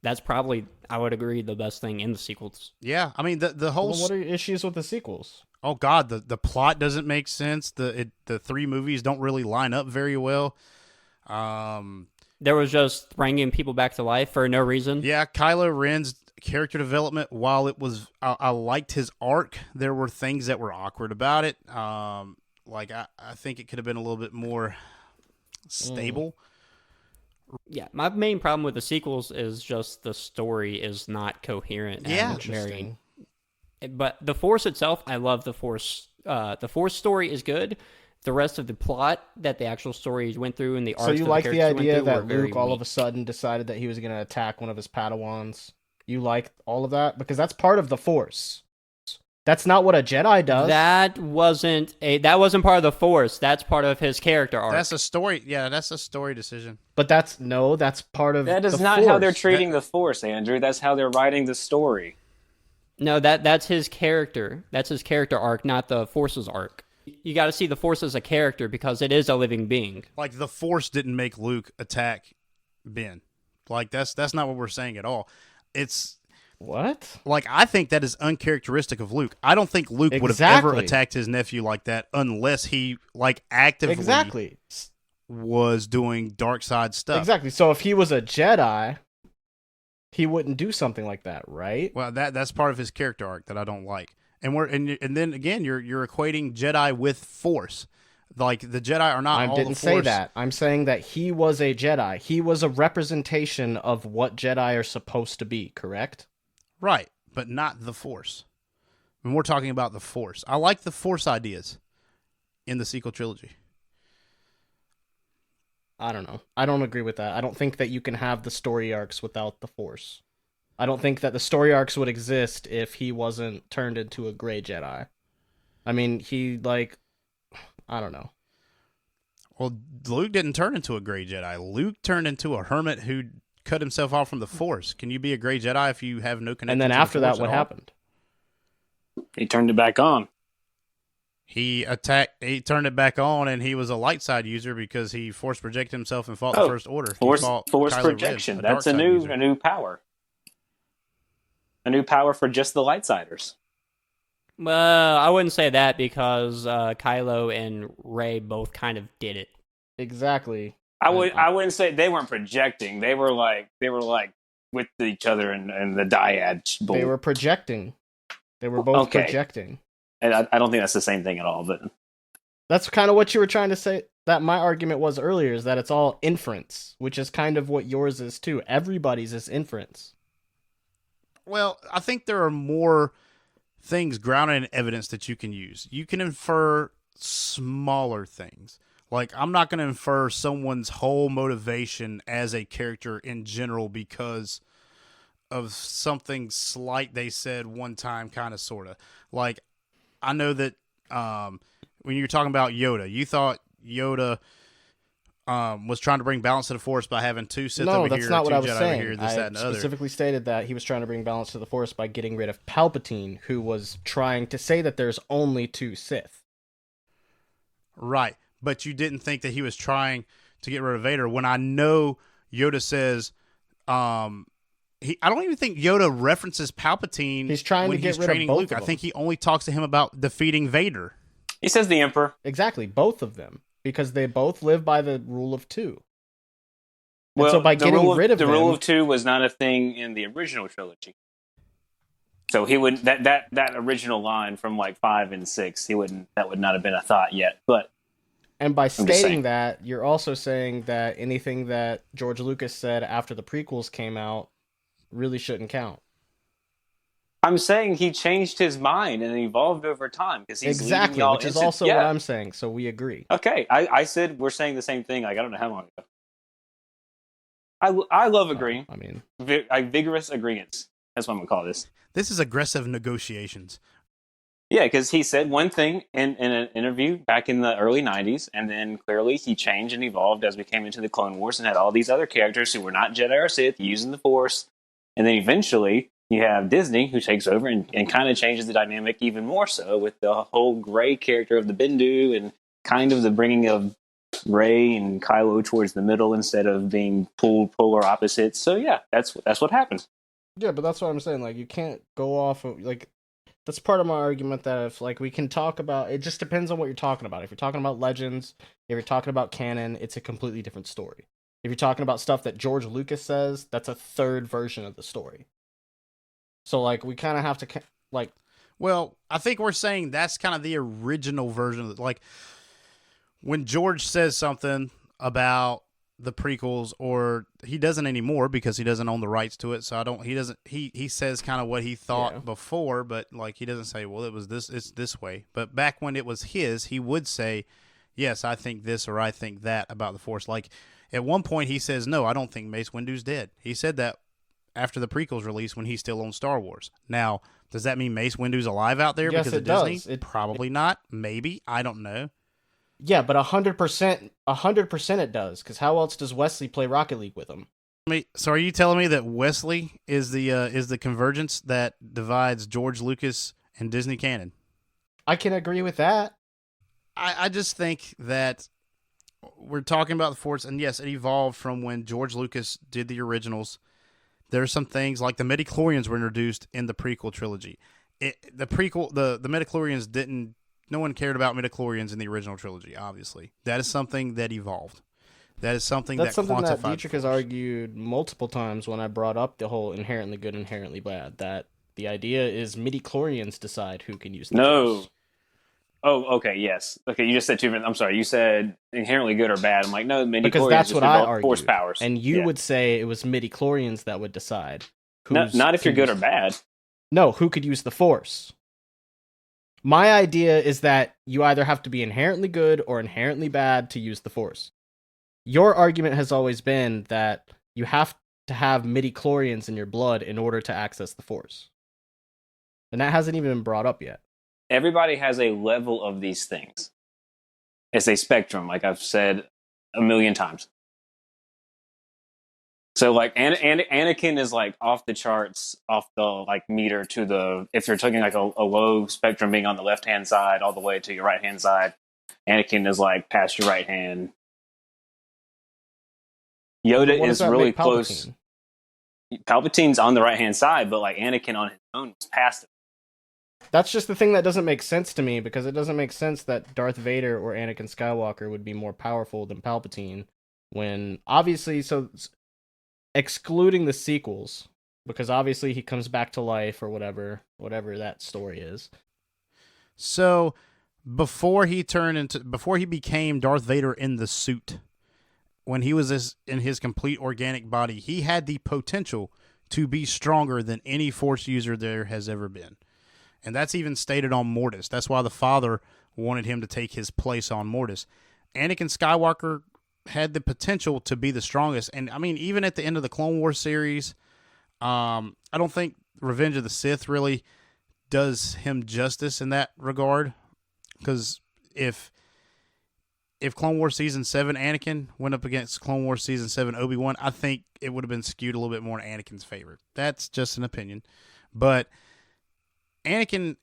that's probably, I would agree, the best thing in the sequels. Yeah, I mean the whole. Well, what are your issues with the sequels? Oh God, the plot doesn't make sense. The three movies don't really line up very well. There was just bringing people back to life for no reason. Yeah, Kylo Ren's character development, while it was, I liked his arc, there were things that were awkward about it. Like I think it could have been a little bit more stable. Yeah, my main problem with the sequels is just the story is not coherent. Yeah, and very. But the Force itself, I love the Force. The Force story is good. The rest of the plot that the actual story went through and the arcs. So you that like the the characters idea went through that were very Luke all of a weak. sudden decided that he was going to attack one of his Padawans? You like all of that? Because that's part of the Force. That's not what a Jedi does. That wasn't part of the Force. That's part of his character arc. That's a story. Yeah, that's a story decision. But that's part of That is the not Force. how they're treating the Force, Andrew. That's how they're writing the story. No, that's his character. That's his character arc, not the Force's arc. You got to see the Force as a character because it is a living being. Like the Force didn't make Luke attack Ben. Like that's not what we're saying at all. It's What? like I think that is uncharacteristic of Luke. I don't think Luke would have ever Exactly. attacked his nephew like that unless he like actively Exactly. was doing dark side stuff. Exactly. So if he was a Jedi, he wouldn't do something like that, right? Well, that's part of his character arc that I don't like. And then again you're equating Jedi with Force. Like the Jedi are not I all didn't the say Force. that. I'm saying that he was a Jedi. He was a representation of what Jedi are supposed to be, correct? Right, but not the Force. When we're talking about the Force, I like the Force ideas in the sequel trilogy. I don't know. I don't agree with that. I don't think that you can have the story arcs without the Force. I don't think that the story arcs would exist if he wasn't turned into a gray Jedi. I mean, I don't know. Well, Luke didn't turn into a gray Jedi. Luke turned into a hermit who cut himself off from the Force. Can you be a gray Jedi if you have no connection? And then to the after that, Force what at all? happened? He turned it back on. He turned it back on, and he was a light side user because he force projected himself and fought the Oh, First Order. He Force fought Kylo Ren, projection. a That's dark a side user. new power. A new power for just the lightsiders. Well, I wouldn't say that because Kylo and Rey both kind of did it. Exactly. I wouldn't say they weren't projecting. They were like with each other and the dyad. They were projecting. They were both Okay. projecting. And I don't think that's the same thing at all. But That's kind of what you were trying to say. That my argument was earlier is that it's all inference, which is kind of what yours is too. Everybody's is inference. Well, I think there are more things grounded in evidence that you can use. You can infer smaller things. Like, I'm not going to infer someone's whole motivation as a character in general because of something slight they said one time, kind of, sort of. Like, I know that when you're talking about Yoda, you thought Yoda was trying to bring balance to the Force by having two Sith over No, that's here, not two what I was Jedi over saying. here, this, I that, and the other. specifically stated that he was trying to bring balance to the Force by getting rid of Palpatine, who was trying to say that there's only two Sith. Right. But you didn't think that he was trying to get rid of Vader when I know Yoda says, I don't even think Yoda references Palpatine. He's trying when to get he's rid of training both Luke. of I them. think he only talks to him about defeating Vader. he says the Emperor. Exactly, both of them, because they both live by the rule of two. And Well, so by the getting rule rid of the them, rule of two was not a thing in the original trilogy. So he would that original line from like 5 and 6, that would not have been a thought yet. But and by just stating saying. that, you're also saying that anything that George Lucas said after the prequels came out really shouldn't count. I'm saying he changed his mind and evolved over time because he's leading Exactly, y'all which is into- also yeah. what I'm saying. So we agree. Okay, I said we're saying the same thing. Like I don't know how long ago. I love agreeing. I mean, Vigorous agreements. That's what I'm gonna call this. This is aggressive negotiations. Yeah, because he said one thing in an interview back in the early 90s, and then clearly he changed and evolved as we came into the Clone Wars and had all these other characters who were not Jedi or Sith using the Force. And then eventually you have Disney who takes over and kind of changes the dynamic even more so with the whole gray character of the Bendu and kind of the bringing of Rey and Kylo towards the middle instead of being pulled polar opposites. So yeah, that's what happened. Yeah, but that's what I'm saying. Like, you can't go off of, like, that's part of my argument that if, like, we can talk about, it just depends on what you're talking about. If you're talking about Legends, if you're talking about canon, it's a completely different story. If you're talking about stuff that George Lucas says, that's a third version of the story. So, like, we kind of have to, like... Well, I think we're saying that's kind of the original version of it. Like, when George says something about the prequels, or he doesn't anymore because he doesn't own the rights to it, so he says kind of what he thought before, but, like, he doesn't say, well, it's this way. But back when it was his, he would say, yes, I think this or I think that about the Force. Like, at one point he says, no, I don't think Mace Windu's dead. He said that after the prequels release when he still owned Star Wars. Now, does that mean Mace Windu's alive out there because of Disney? Probably not. Maybe. I don't know. Yeah, but 100% it does, because how else does Wesley play Rocket League with him? So are you telling me that Wesley is the convergence that divides George Lucas and Disney canon? I can agree with that. I just think that we're talking about the Force, and yes, it evolved from when George Lucas did the originals. There's some things like the midichlorians were introduced in the prequel trilogy. The midichlorians didn't. No one cared about midichlorians in the original trilogy. Obviously, that is something that evolved. That's something that Dietrich has argued multiple times when I brought up the whole inherently good, inherently bad. That the idea is midichlorians decide who can use the Force. Oh, okay, yes. Okay, you just said two. I'm sorry, you said inherently good or bad. I'm like, no, midichlorians because that's what I argued. Force powers, and you would say it was midichlorians that would decide. Not if you're good or bad. No, who could use the Force? My idea is that you either have to be inherently good or inherently bad to use the Force. Your argument has always been that you have to have midichlorians in your blood in order to access the Force. And that hasn't even been brought up yet. Everybody has a level of these things. It's a spectrum, like I've said a million times. So, like, Anakin is, like, off the charts, off the, like, meter to the... If you're taking, like, a low spectrum being on the left-hand side all the way to your right-hand side, Anakin is, like, past your right hand. Yoda is really close. Palpatine's on the right-hand side, but, like, Anakin on his own is past it. That's just the thing that doesn't make sense to me, because it doesn't make sense that Darth Vader or Anakin Skywalker would be more powerful than Palpatine, when, obviously, so... Excluding the sequels, because obviously he comes back to life or whatever that story is. So before he became Darth Vader in the suit, when he was in his complete organic body, he had the potential to be stronger than any Force user there has ever been. And that's even stated on Mortis. That's why the father wanted him to take his place on Mortis. Anakin Skywalker had the potential to be the strongest. And, I mean, even at the end of the Clone Wars series, I don't think Revenge of the Sith really does him justice in that regard. Because if Clone Wars Season 7 Anakin went up against Clone Wars Season 7 Obi-Wan, I think it would have been skewed a little bit more in Anakin's favor. That's just an opinion. But Anakin's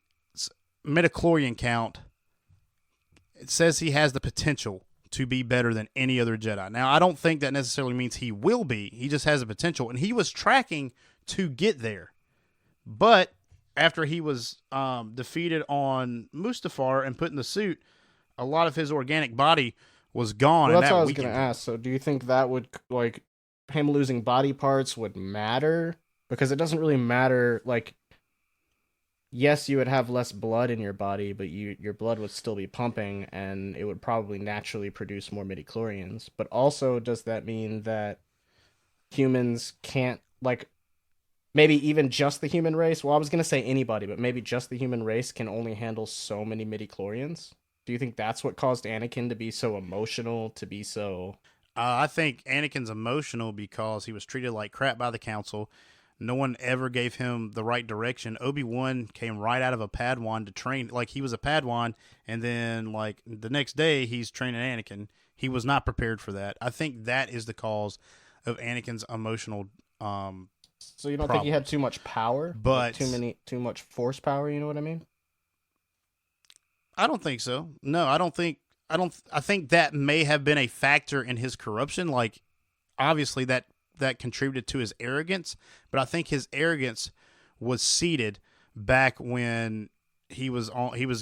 midichlorian count, it says he has the potential to be better than any other Jedi. Now, I don't think that necessarily means he will be. He just has a potential, and he was tracking to get there. But after he was defeated on Mustafar and put in the suit, a lot of his organic body was gone. Well, and that's that what I was going to ask. So do you think that would, like, him losing body parts would matter? Because it doesn't really matter, like... Yes, you would have less blood in your body, but your blood would still be pumping, and it would probably naturally produce more midichlorians. But also, does that mean that humans can't, like, maybe even just the human race? Well, I was going to say anybody, but maybe just the human race can only handle so many midichlorians? Do you think that's what caused Anakin to be so emotional, to be so... I think Anakin's emotional because he was treated like crap by the Council. No one ever gave him the right direction. Obi-Wan came right out of a Padawan to train. Like, he was a Padawan, and then, like, the next day, he's training Anakin. He was not prepared for that. I think that is the cause of Anakin's emotional So you don't think he had too much power? But like too much force power, you know what I mean? I don't think so. No, I don't think I think that may have been a factor in his corruption. Like, obviously that contributed to his arrogance, but I think his arrogance was seated back when he was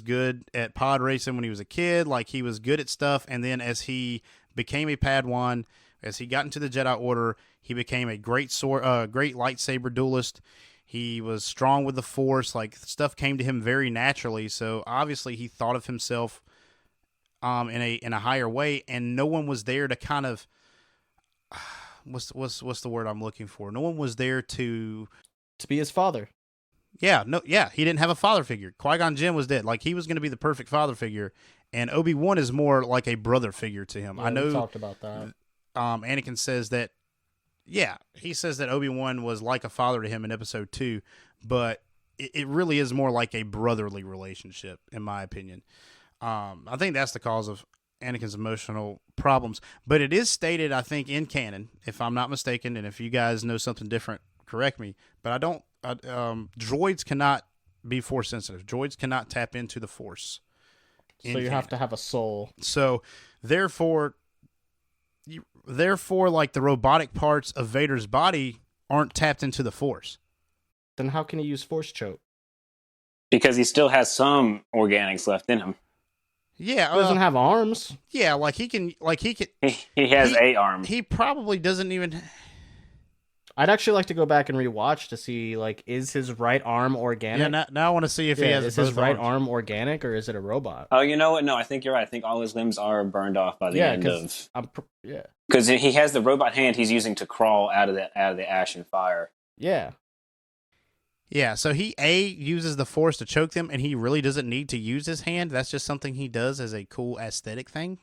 good at pod racing when he was a kid. Like, he was good at stuff, and then as he became a Padawan, as he got into the Jedi Order, he became a great lightsaber duelist. He was strong with the Force. Like, stuff came to him very naturally. So obviously he thought of himself in a higher way, and no one was there to kind of what's the word I'm looking for? No one was there to be his father. Yeah, he didn't have a father figure. Qui-Gon Jinn was dead. Like, he was going to be the perfect father figure, and Obi-Wan is more like a brother figure to him. Yeah, I know we talked about that. Anakin says that. Yeah, he says that Obi-Wan was like a father to him in Episode 2, but it really is more like a brotherly relationship, in my opinion. I think that's the cause of Anakin's emotional problems. But it is stated, I think, in canon, if I'm not mistaken, and if you guys know something different, correct me. But droids cannot be Force sensitive. Droids cannot tap into the Force. So you have to have a soul. So, therefore, like, the robotic parts of Vader's body aren't tapped into the Force. Then how can he use Force choke? Because he still has some organics left in him. Yeah, He doesn't have arms. Yeah, he has a arm. He probably doesn't even. I'd actually like to go back and rewatch to see, like, is his right arm organic? Yeah, now I want to see if he has. Is his right arm organic, or is it a robot? Oh, you know what? No, I think you're right. I think all his limbs are burned off by the end of. Because he has the robot hand he's using to crawl out of the ash and fire. Yeah. Yeah, so he uses the Force to choke them, and he really doesn't need to use his hand. That's just something he does as a cool aesthetic thing,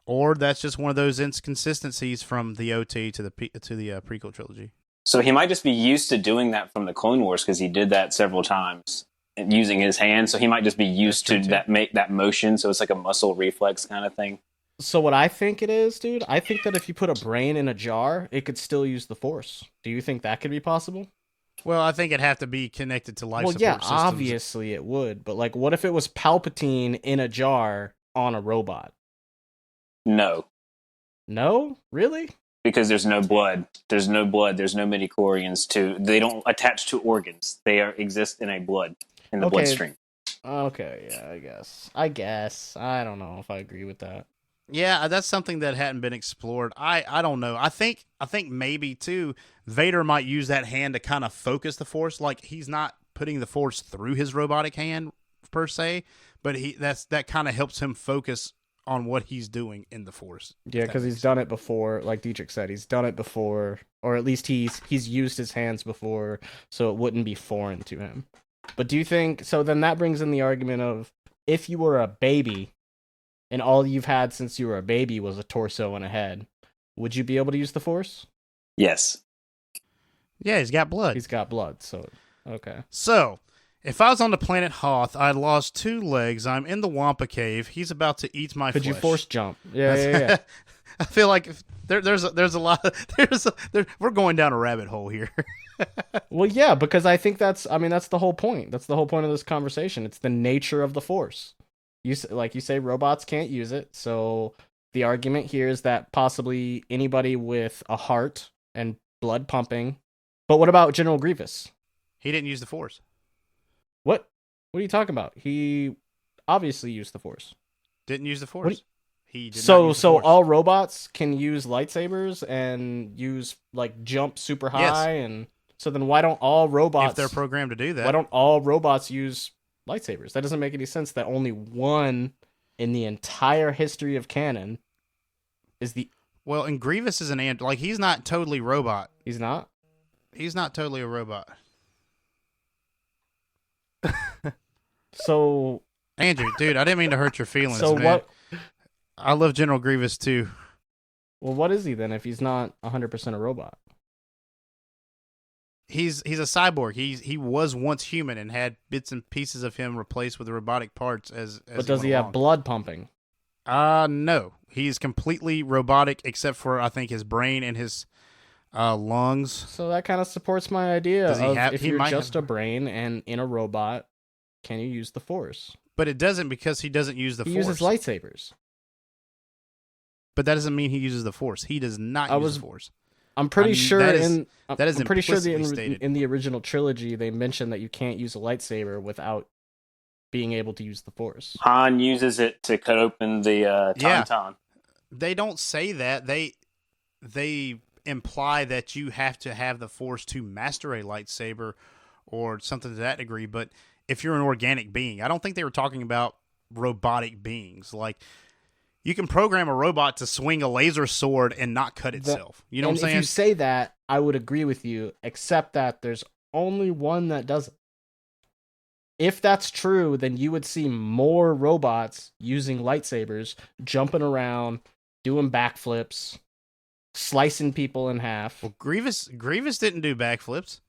or that's just one of those inconsistencies from the OT to the prequel trilogy. So he might just be used to doing that from the Clone Wars because he did that several times and using his hand. So he might just be used to that motion. So it's like a muscle reflex kind of thing. So what I think it is, dude, I think that if you put a brain in a jar, it could still use the Force. Do you think that could be possible? Well, I think it'd have to be connected to life support systems. Obviously it would. But, like, what if it was Palpatine in a jar on a robot? No. No? Really? Because there's no blood. There's no midichlorians they don't attach to organs. They exist in the bloodstream. Okay, yeah, I guess. I don't know if I agree with that. Yeah, that's something that hadn't been explored. I don't know. I think maybe too, Vader might use that hand to kind of focus the Force. Like, he's not putting the Force through his robotic hand per se, but that kind of helps him focus on what he's doing in the Force. Yeah, because he's done it before. Like Dietrich said, he's done it before, or at least he's used his hands before, so it wouldn't be foreign to him. But do you think so? Then that brings in the argument of, if you were a baby and all you've had since you were a baby was a torso and a head, would you be able to use the Force? Yes. Yeah, he's got blood. He's got blood, so okay. So, if I was on the planet Hoth, I'd lost 2 legs, I'm in the Wampa Cave, he's about to eat my flesh. Could you Force jump? Yeah. I feel like there's a lot of, we're going down a rabbit hole here. Well, yeah, because I think that's the whole point. That's the whole point of this conversation. It's the nature of the Force. You say robots can't use it, so the argument here is that possibly anybody with a heart and blood pumping. But what about General Grievous? He didn't use the Force. What are you talking about? He obviously used the Force. Didn't use the Force. He did not use the So Force. all robots can use lightsabers and use, like, jump super high, and so then why don't all robots, if they're programmed to do that, why don't all robots use lightsabers? That doesn't make any sense. That only one in the entire history of canon is the. Well, and Grievous is like, he's not totally robot. He's not. He's not totally a robot. So, Andrew, dude, I didn't mean to hurt your feelings. So man. what? I love General Grievous too. Well, what is he then if he's not 100% a robot? He's a cyborg. He was once human and had bits and pieces of him replaced with robotic parts as But does he have blood pumping? No. He's completely robotic except for, I think, his brain and his lungs. So that kind of supports my idea Does he of have- if he you're might just have- a brain and in a robot, can you use the Force? But it doesn't, because he doesn't use the He Force. uses lightsabers. But that doesn't mean he uses the Force. He does not use the Force. I'm pretty sure that is I'm pretty sure implicitly in the original trilogy they mentioned that you can't use a lightsaber without being able to use the Force. Han uses it to cut open the tauntaun. They don't say that. They imply that you have to have the Force to master a lightsaber or something to that degree. But if you're an organic being, I don't think they were talking about robotic beings. Like, you can program a robot to swing a laser sword and not cut itself. You know what I'm saying? If you say that, I would agree with you, except that there's only one that doesn't. If that's true, then you would see more robots using lightsabers, jumping around, doing backflips, slicing people in half. Well, Grievous didn't do backflips.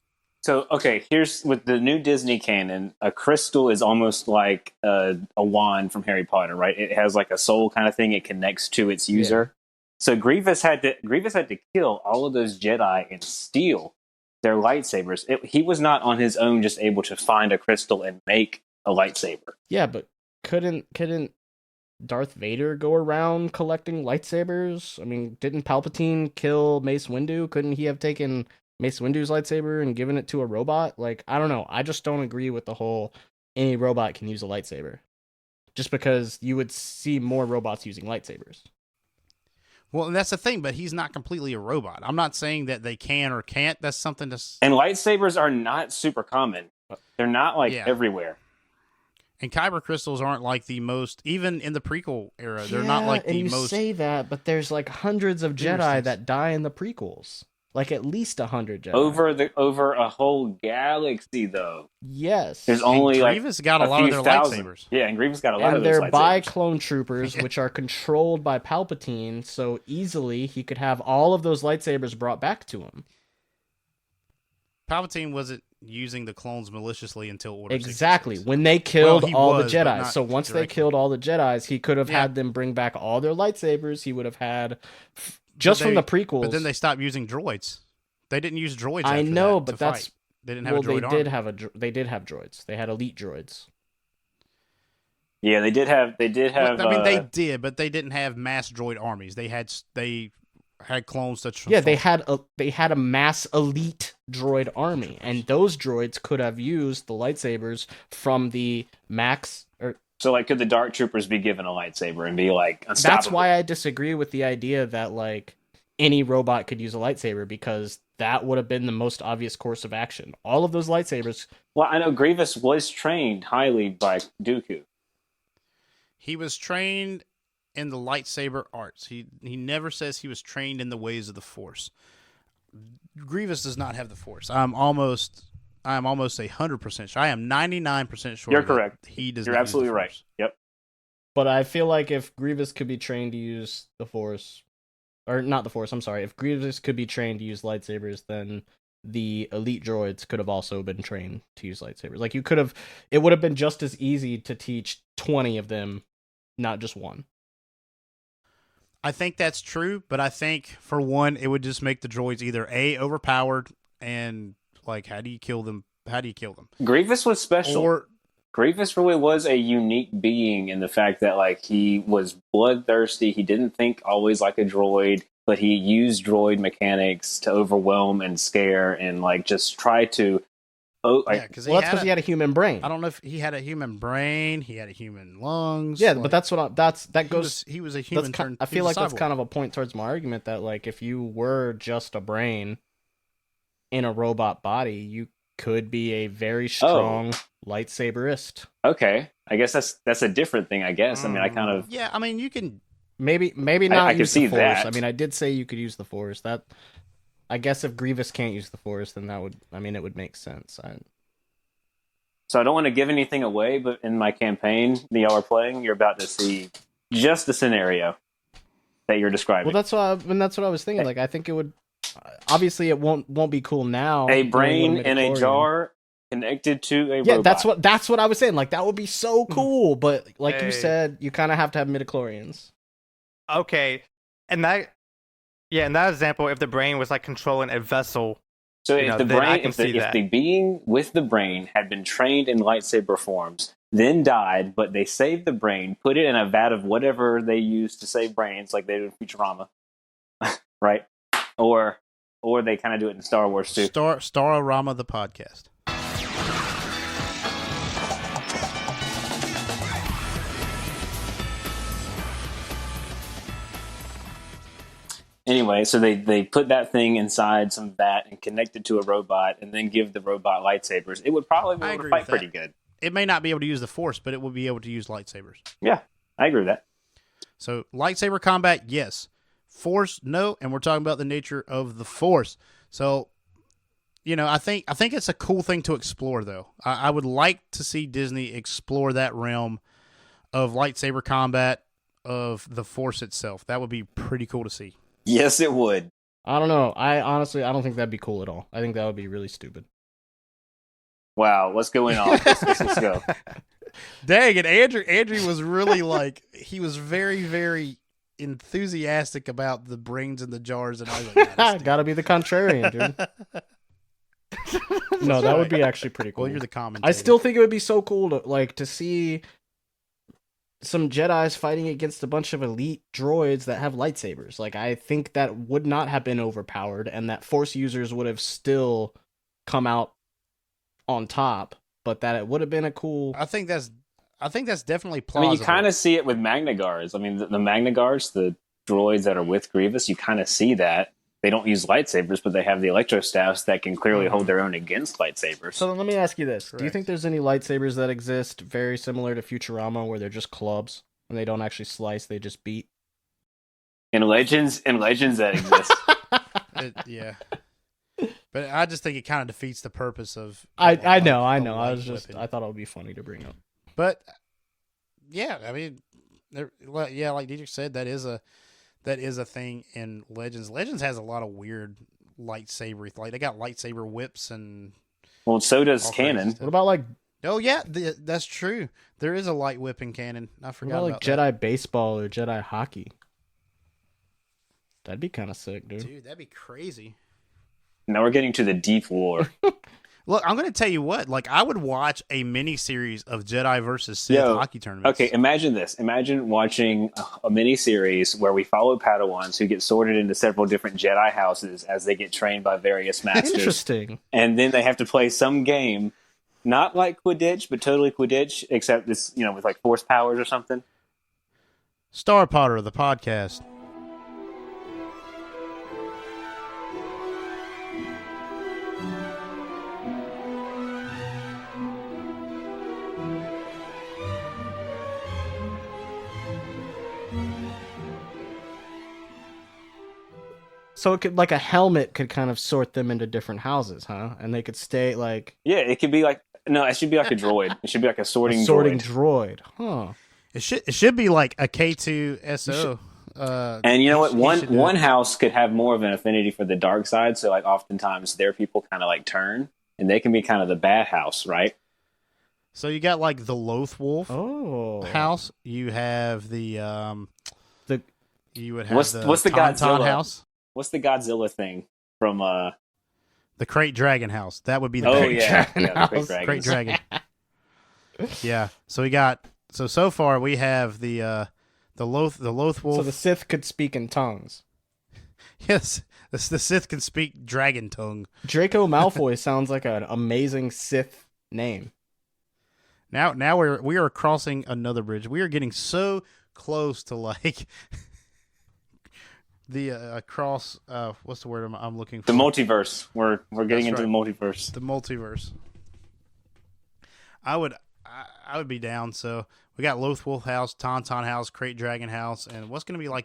So, okay, here's with the new Disney canon, a crystal is almost like a wand from Harry Potter, right? It has like a soul kind of thing. It connects to its user. Yeah. So Grievous had to kill all of those Jedi and steal their lightsabers. He was not on his own just able to find a crystal and make a lightsaber. Yeah, but couldn't Darth Vader go around collecting lightsabers? I mean, didn't Palpatine kill Mace Windu? Couldn't he have taken Mace Windu's lightsaber and given it to a robot? Like, I don't know. I just don't agree with the whole any robot can use a lightsaber. Just because you would see more robots using lightsabers. Well, and that's the thing, but he's not completely a robot. I'm not saying that they can or can't. That's something to... And lightsabers are not super common. They're not, everywhere. And kyber crystals aren't like the most... Even in the prequel era, they're not like the most... and you say that, but there's like hundreds of Jedi that die in the prequels. Like at least 100 Jedi. Over a whole galaxy, though. Yes. There's only Grievous got a lot of their lightsabers. Yeah, and Grievous got a lot of those lightsabers. And they're by clone troopers, which are controlled by Palpatine, so easily he could have all of those lightsabers brought back to him. Palpatine wasn't using the clones maliciously until Order 66. Exactly. When they killed all the Jedi. So once directly. They killed all the Jedis, he could have had them bring back all their lightsabers. He would have had... from the prequels. But then they stopped using droids. They didn't use droids. I know, but that's fight. They didn't have a droid army. They did have droids. They had elite droids. Yeah, they did have. I mean, they did, but they didn't have mass droid armies. They had clones such. Yeah, they had a mass elite droid army, and those droids could have used the lightsabers from the max. So, like, could the Dark Troopers be given a lightsaber and be like unstoppable? That's why I disagree with the idea that like any robot could use a lightsaber, because that would have been the most obvious course of action. All of those lightsabers. Well, I know Grievous was trained highly by Dooku. He was trained in the lightsaber arts. He never says he was trained in the ways of the Force. Grievous does not have the Force. I'm almost 100% sure. I am 99% sure. You're correct. He does. You're absolutely right. Yep. But I feel like if Grievous could be trained to use the Force, or not the Force, I'm sorry. If Grievous could be trained to use lightsabers, then the elite droids could have also been trained to use lightsabers. Like it would have been just as easy to teach 20 of them, not just one. I think that's true, but I think for one, it would just make the droids either overpowered and like, how do you kill them? Grievous was special. Grievous really was a unique being in the fact that, like, he was bloodthirsty. He didn't think always like a droid, but he used droid mechanics to overwhelm and scare and, like, just try to... that's because he had a human brain. I don't know if he had a human brain. He had a human lungs. Yeah, but that's what that goes... He was a human. I feel like that's kind of a point towards my argument that, like, if you were just a brain in a robot body, you could be a very strong lightsaberist. Okay, I guess that's a different thing. I guess. I mean, I kind of. Yeah, I mean, you can maybe not I use could the see Force. that. I mean, I did say you could use the Force. That I guess if Grievous can't use the Force, then it would make sense. So I don't want to give anything away, but in my campaign that y'all are playing, you're about to see just the scenario that you're describing. Well, that's what I was thinking. Like, I think it would. Obviously, it won't be cool now. A brain in a jar connected to a robot. That's what I was saying. Like, that would be so cool. But like you said, you kind of have to have midichlorians. Okay, in that example, if the brain was like controlling a vessel, so if the being with the brain had been trained in lightsaber forms, then died, but they saved the brain, put it in a vat of whatever they used to save brains, like they did in Futurama, right? Or they kind of do it in Star Wars too. Starorama the podcast. Anyway, so they put that thing inside some vat and connect it to a robot, and then give the robot lightsabers. It would probably be able to fight pretty good. It may not be able to use the Force, but it will be able to use lightsabers. Yeah, I agree with that. So lightsaber combat, yes. Force, no. And we're talking about the nature of the Force. So, I think it's a cool thing to explore, though. I would like to see Disney explore that realm of lightsaber combat, of the Force itself. That would be pretty cool to see. Yes, it would. I don't know. I don't think that'd be cool at all. I think that would be really stupid. Wow, what's going on? Let's go. Dang, and Andrew was really he was very, very enthusiastic about the brains in the jars, and I was like, gotta be the contrarian, dude. No, that would be actually pretty cool. Well, you're the commentator. I still think it would be so cool to see some Jedis fighting against a bunch of elite droids that have lightsabers. I think that would not have been overpowered, and that Force users would have still come out on top, but that it would have been a cool... I think that's definitely plausible. I mean, you kind of see it with Magna Guards. I mean, the Magna Guards, the droids that are with Grievous, you kind of see that. They don't use lightsabers, but they have the electro staffs that can clearly hold their own against lightsabers. So let me ask you this. Correct. Do you think there's any lightsabers that exist very similar to Futurama where they're just clubs and they don't actually slice, they just beat? In Legends that exist. Yeah. But I just think it kind of defeats the purpose of... I know. I thought it would be funny to bring up. But, yeah, I mean, like Dietrich said, that is a thing in Legends. Legends has a lot of weird lightsaber. They got lightsaber whips and... Well, so does Canon. What about Oh, yeah, that's true. There is a light whip in Canon. I forgot about that. Jedi baseball or Jedi hockey? That'd be kind of sick, dude. Dude, that'd be crazy. Now we're getting to the deep lore. Look, I'm going to tell you what. I would watch a mini-series of Jedi versus Sith hockey tournaments. Okay, imagine this. Imagine watching a mini-series where we follow Padawans who get sorted into several different Jedi houses as they get trained by various masters. Interesting. And then they have to play some game, not like Quidditch, but totally Quidditch, except it's, with force powers or something. Star Potter, the podcast. So it could, a helmet could kind of sort them into different houses, huh? And they could stay Yeah, it could be no, it should be like a droid. It should be like a sorting droid. Huh. It should be like a K2SO. And you know what? One house could have more of an affinity for the dark side, so oftentimes their people kind of turn, and they can be kind of the bad house, right? So you got the Loth Wolf house. You have the you would have what's the Godzilla house. What's the Godzilla thing from the Crate Dragon house? That would be the Crate Dragon house. Crate Dragon. Yeah. So we got so far we have the Loth Wolf. So the Sith could speak in tongues. Yes, the Sith can speak dragon tongue. Draco Malfoy sounds like an amazing Sith name. Now we are crossing another bridge. We are getting so close to the across what's the word I'm looking for? The multiverse. We're getting into the multiverse. The multiverse. I would be down. So we got Loth Wolf house, Tauntaun house, Crate Dragon house, and what's going to be house?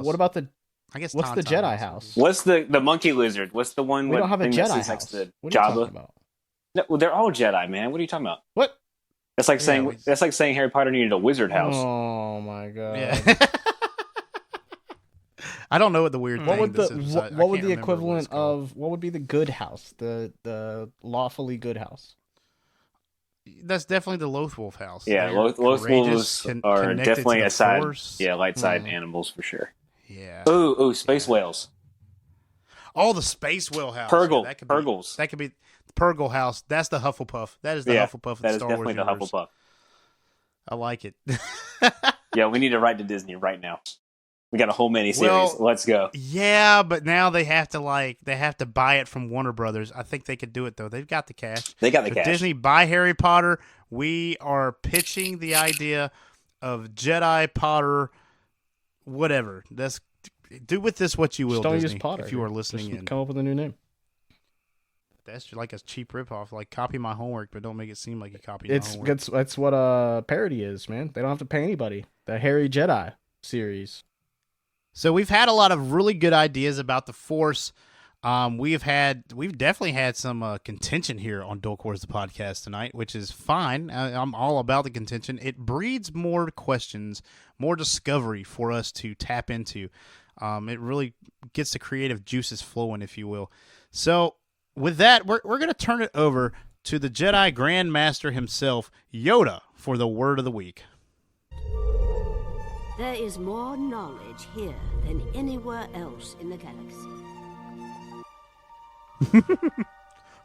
What about the? I guess what's the Jedi house? What's the monkey lizard? What's the one? We don't have a Jedi house. What are you talking about? No, well, they're all Jedi, man. What are you talking about? What? That's like saying Harry Potter needed a wizard house. Oh my god. Yeah. I don't know what the weird thing is. What would the equivalent of what would be the good house? The lawfully good house. That's definitely the Loth Wolf house. Yeah, Loth Wolves are definitely light side animals for sure. Yeah. Ooh, space whales. Oh, the space whale house. Purgles. That could be the Purgle house. That's the Hufflepuff. That is the Hufflepuff of the Star Wars universe. That is definitely the Hufflepuff. I like it. Yeah, we need to write to Disney right now. We got a whole miniseries. Well, Let's go. Yeah, but now they have to buy it from Warner Brothers. I think they could do it though. They've got the cash. They got the So cash. Disney, buy Harry Potter. We are pitching the idea of Jedi Potter, whatever. Do with this what you will, Just don't Disney, use Potter. if you are listening Just in. come up with a new name. That's like a cheap ripoff. Like, copy my homework, but don't make it seem like you copied my homework. That's what a parody is, man. They don't have to pay anybody. The Harry Jedi series. So we've had a lot of really good ideas about the Force. We've definitely had some contention here on Dork Wars the Podcast tonight, which is fine. I'm all about the contention. It breeds more questions, more discovery for us to tap into. It really gets the creative juices flowing, if you will. So with that, we're going to turn it over to the Jedi Grand Master himself, Yoda, for the word of the week. There is more knowledge here than anywhere else in the galaxy.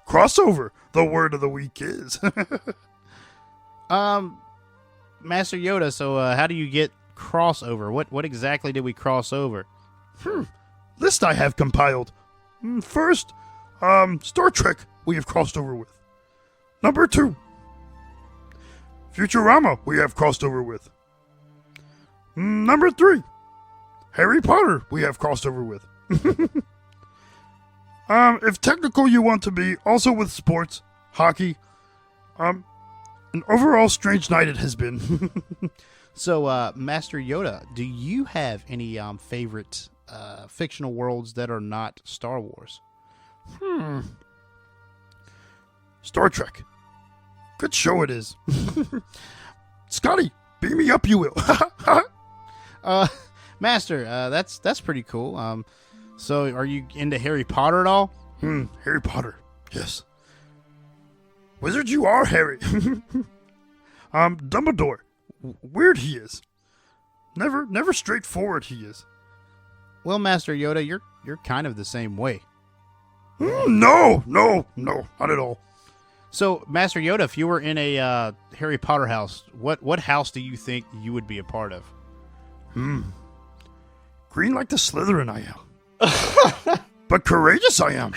Crossover, the word of the week is. Master Yoda, so how do you get crossover? What exactly did we cross over? List I have compiled. First, Star Trek we have crossed over with. Number 2, Futurama we have crossed over with. Number 3, Harry Potter we have crossed over with. If technical you want to be, also with sports, hockey, an overall strange night it has been. So, Master Yoda, do you have any favorite fictional worlds that are not Star Wars? Star Trek. Good show it is. Scotty, beam me up you will. Master, that's pretty cool. So are you into Harry Potter at all? Harry Potter, yes. Wizard you are, Harry. Dumbledore. Weird he is. Never straightforward he is. Well, Master Yoda, you're kind of the same way. No, not at all. So, Master Yoda, if you were in a Harry Potter house, what house do you think you would be a part of? Green like the Slytherin I am. But courageous I am,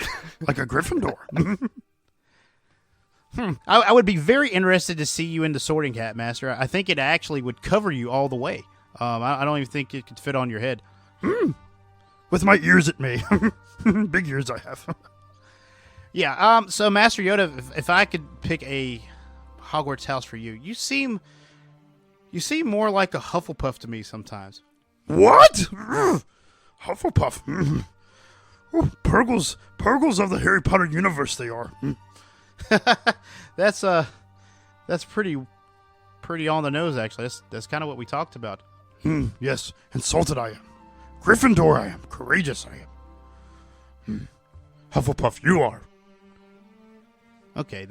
like a Gryffindor. I would be very interested to see you in the Sorting Hat, Master. I think it actually would cover you all the way. I don't even think it could fit on your head. With my ears it may. Big ears I have. Yeah, so Master Yoda, if I could pick a Hogwarts house for you, you seem more like a Hufflepuff to me sometimes. What? Hufflepuff. Purgles of the Harry Potter universe they are. That's pretty on the nose, actually. That's kind of what we talked about. Yes, insulted I am. Gryffindor I am. Courageous I am. Hufflepuff you are. Okay,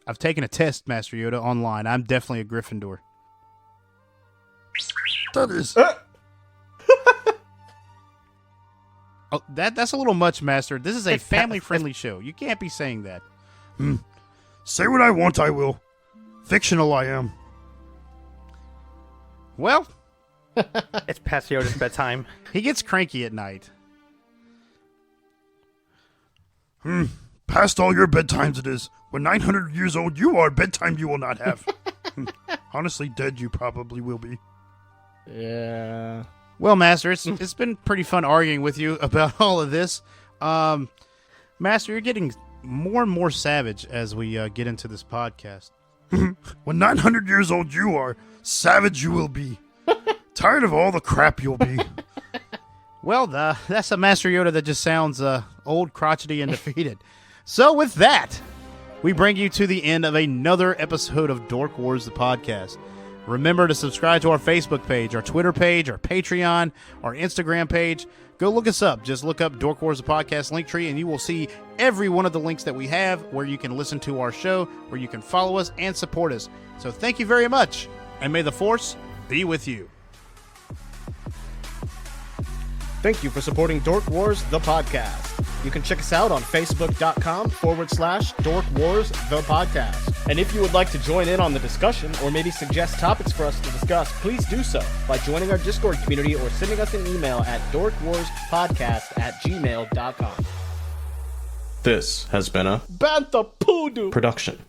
I've taken a test, Master Yoda, online. I'm definitely a Gryffindor. That is... Oh, that's a little much, Master. This is a family-friendly show. You can't be saying that. Say what I want, I will. Fictional I am. Well, It's past Yoda's bedtime. he gets cranky at night. Past all your bedtimes it is. When 900 years old you are, bedtime you will not have. Honestly, dead you probably will be. Yeah. Well, Master, it's been pretty fun arguing with you about all of this. Master, you're getting more and more savage as we get into this podcast. When 900 years old you are, savage you will be. Tired of all the crap you'll be. Well, that's a Master Yoda that just sounds old, crotchety, and defeated. So with that, we bring you to the end of another episode of Dork Wars the Podcast. Remember to subscribe to our Facebook page, our Twitter page, our Patreon, our Instagram page. Go look us up. Just look up Dork Wars the Podcast Linktree, and you will see every one of the links that we have where you can listen to our show, where you can follow us and support us. So thank you very much, and may the Force be with you. Thank you for supporting Dork Wars the Podcast. You can check us out on Facebook.com/Dork Wars the Podcast. And if you would like to join in on the discussion or maybe suggest topics for us to discuss, please do so by joining our Discord community or sending us an email at dorkwarspodcast@gmail.com. This has been a Bantha Poodoo production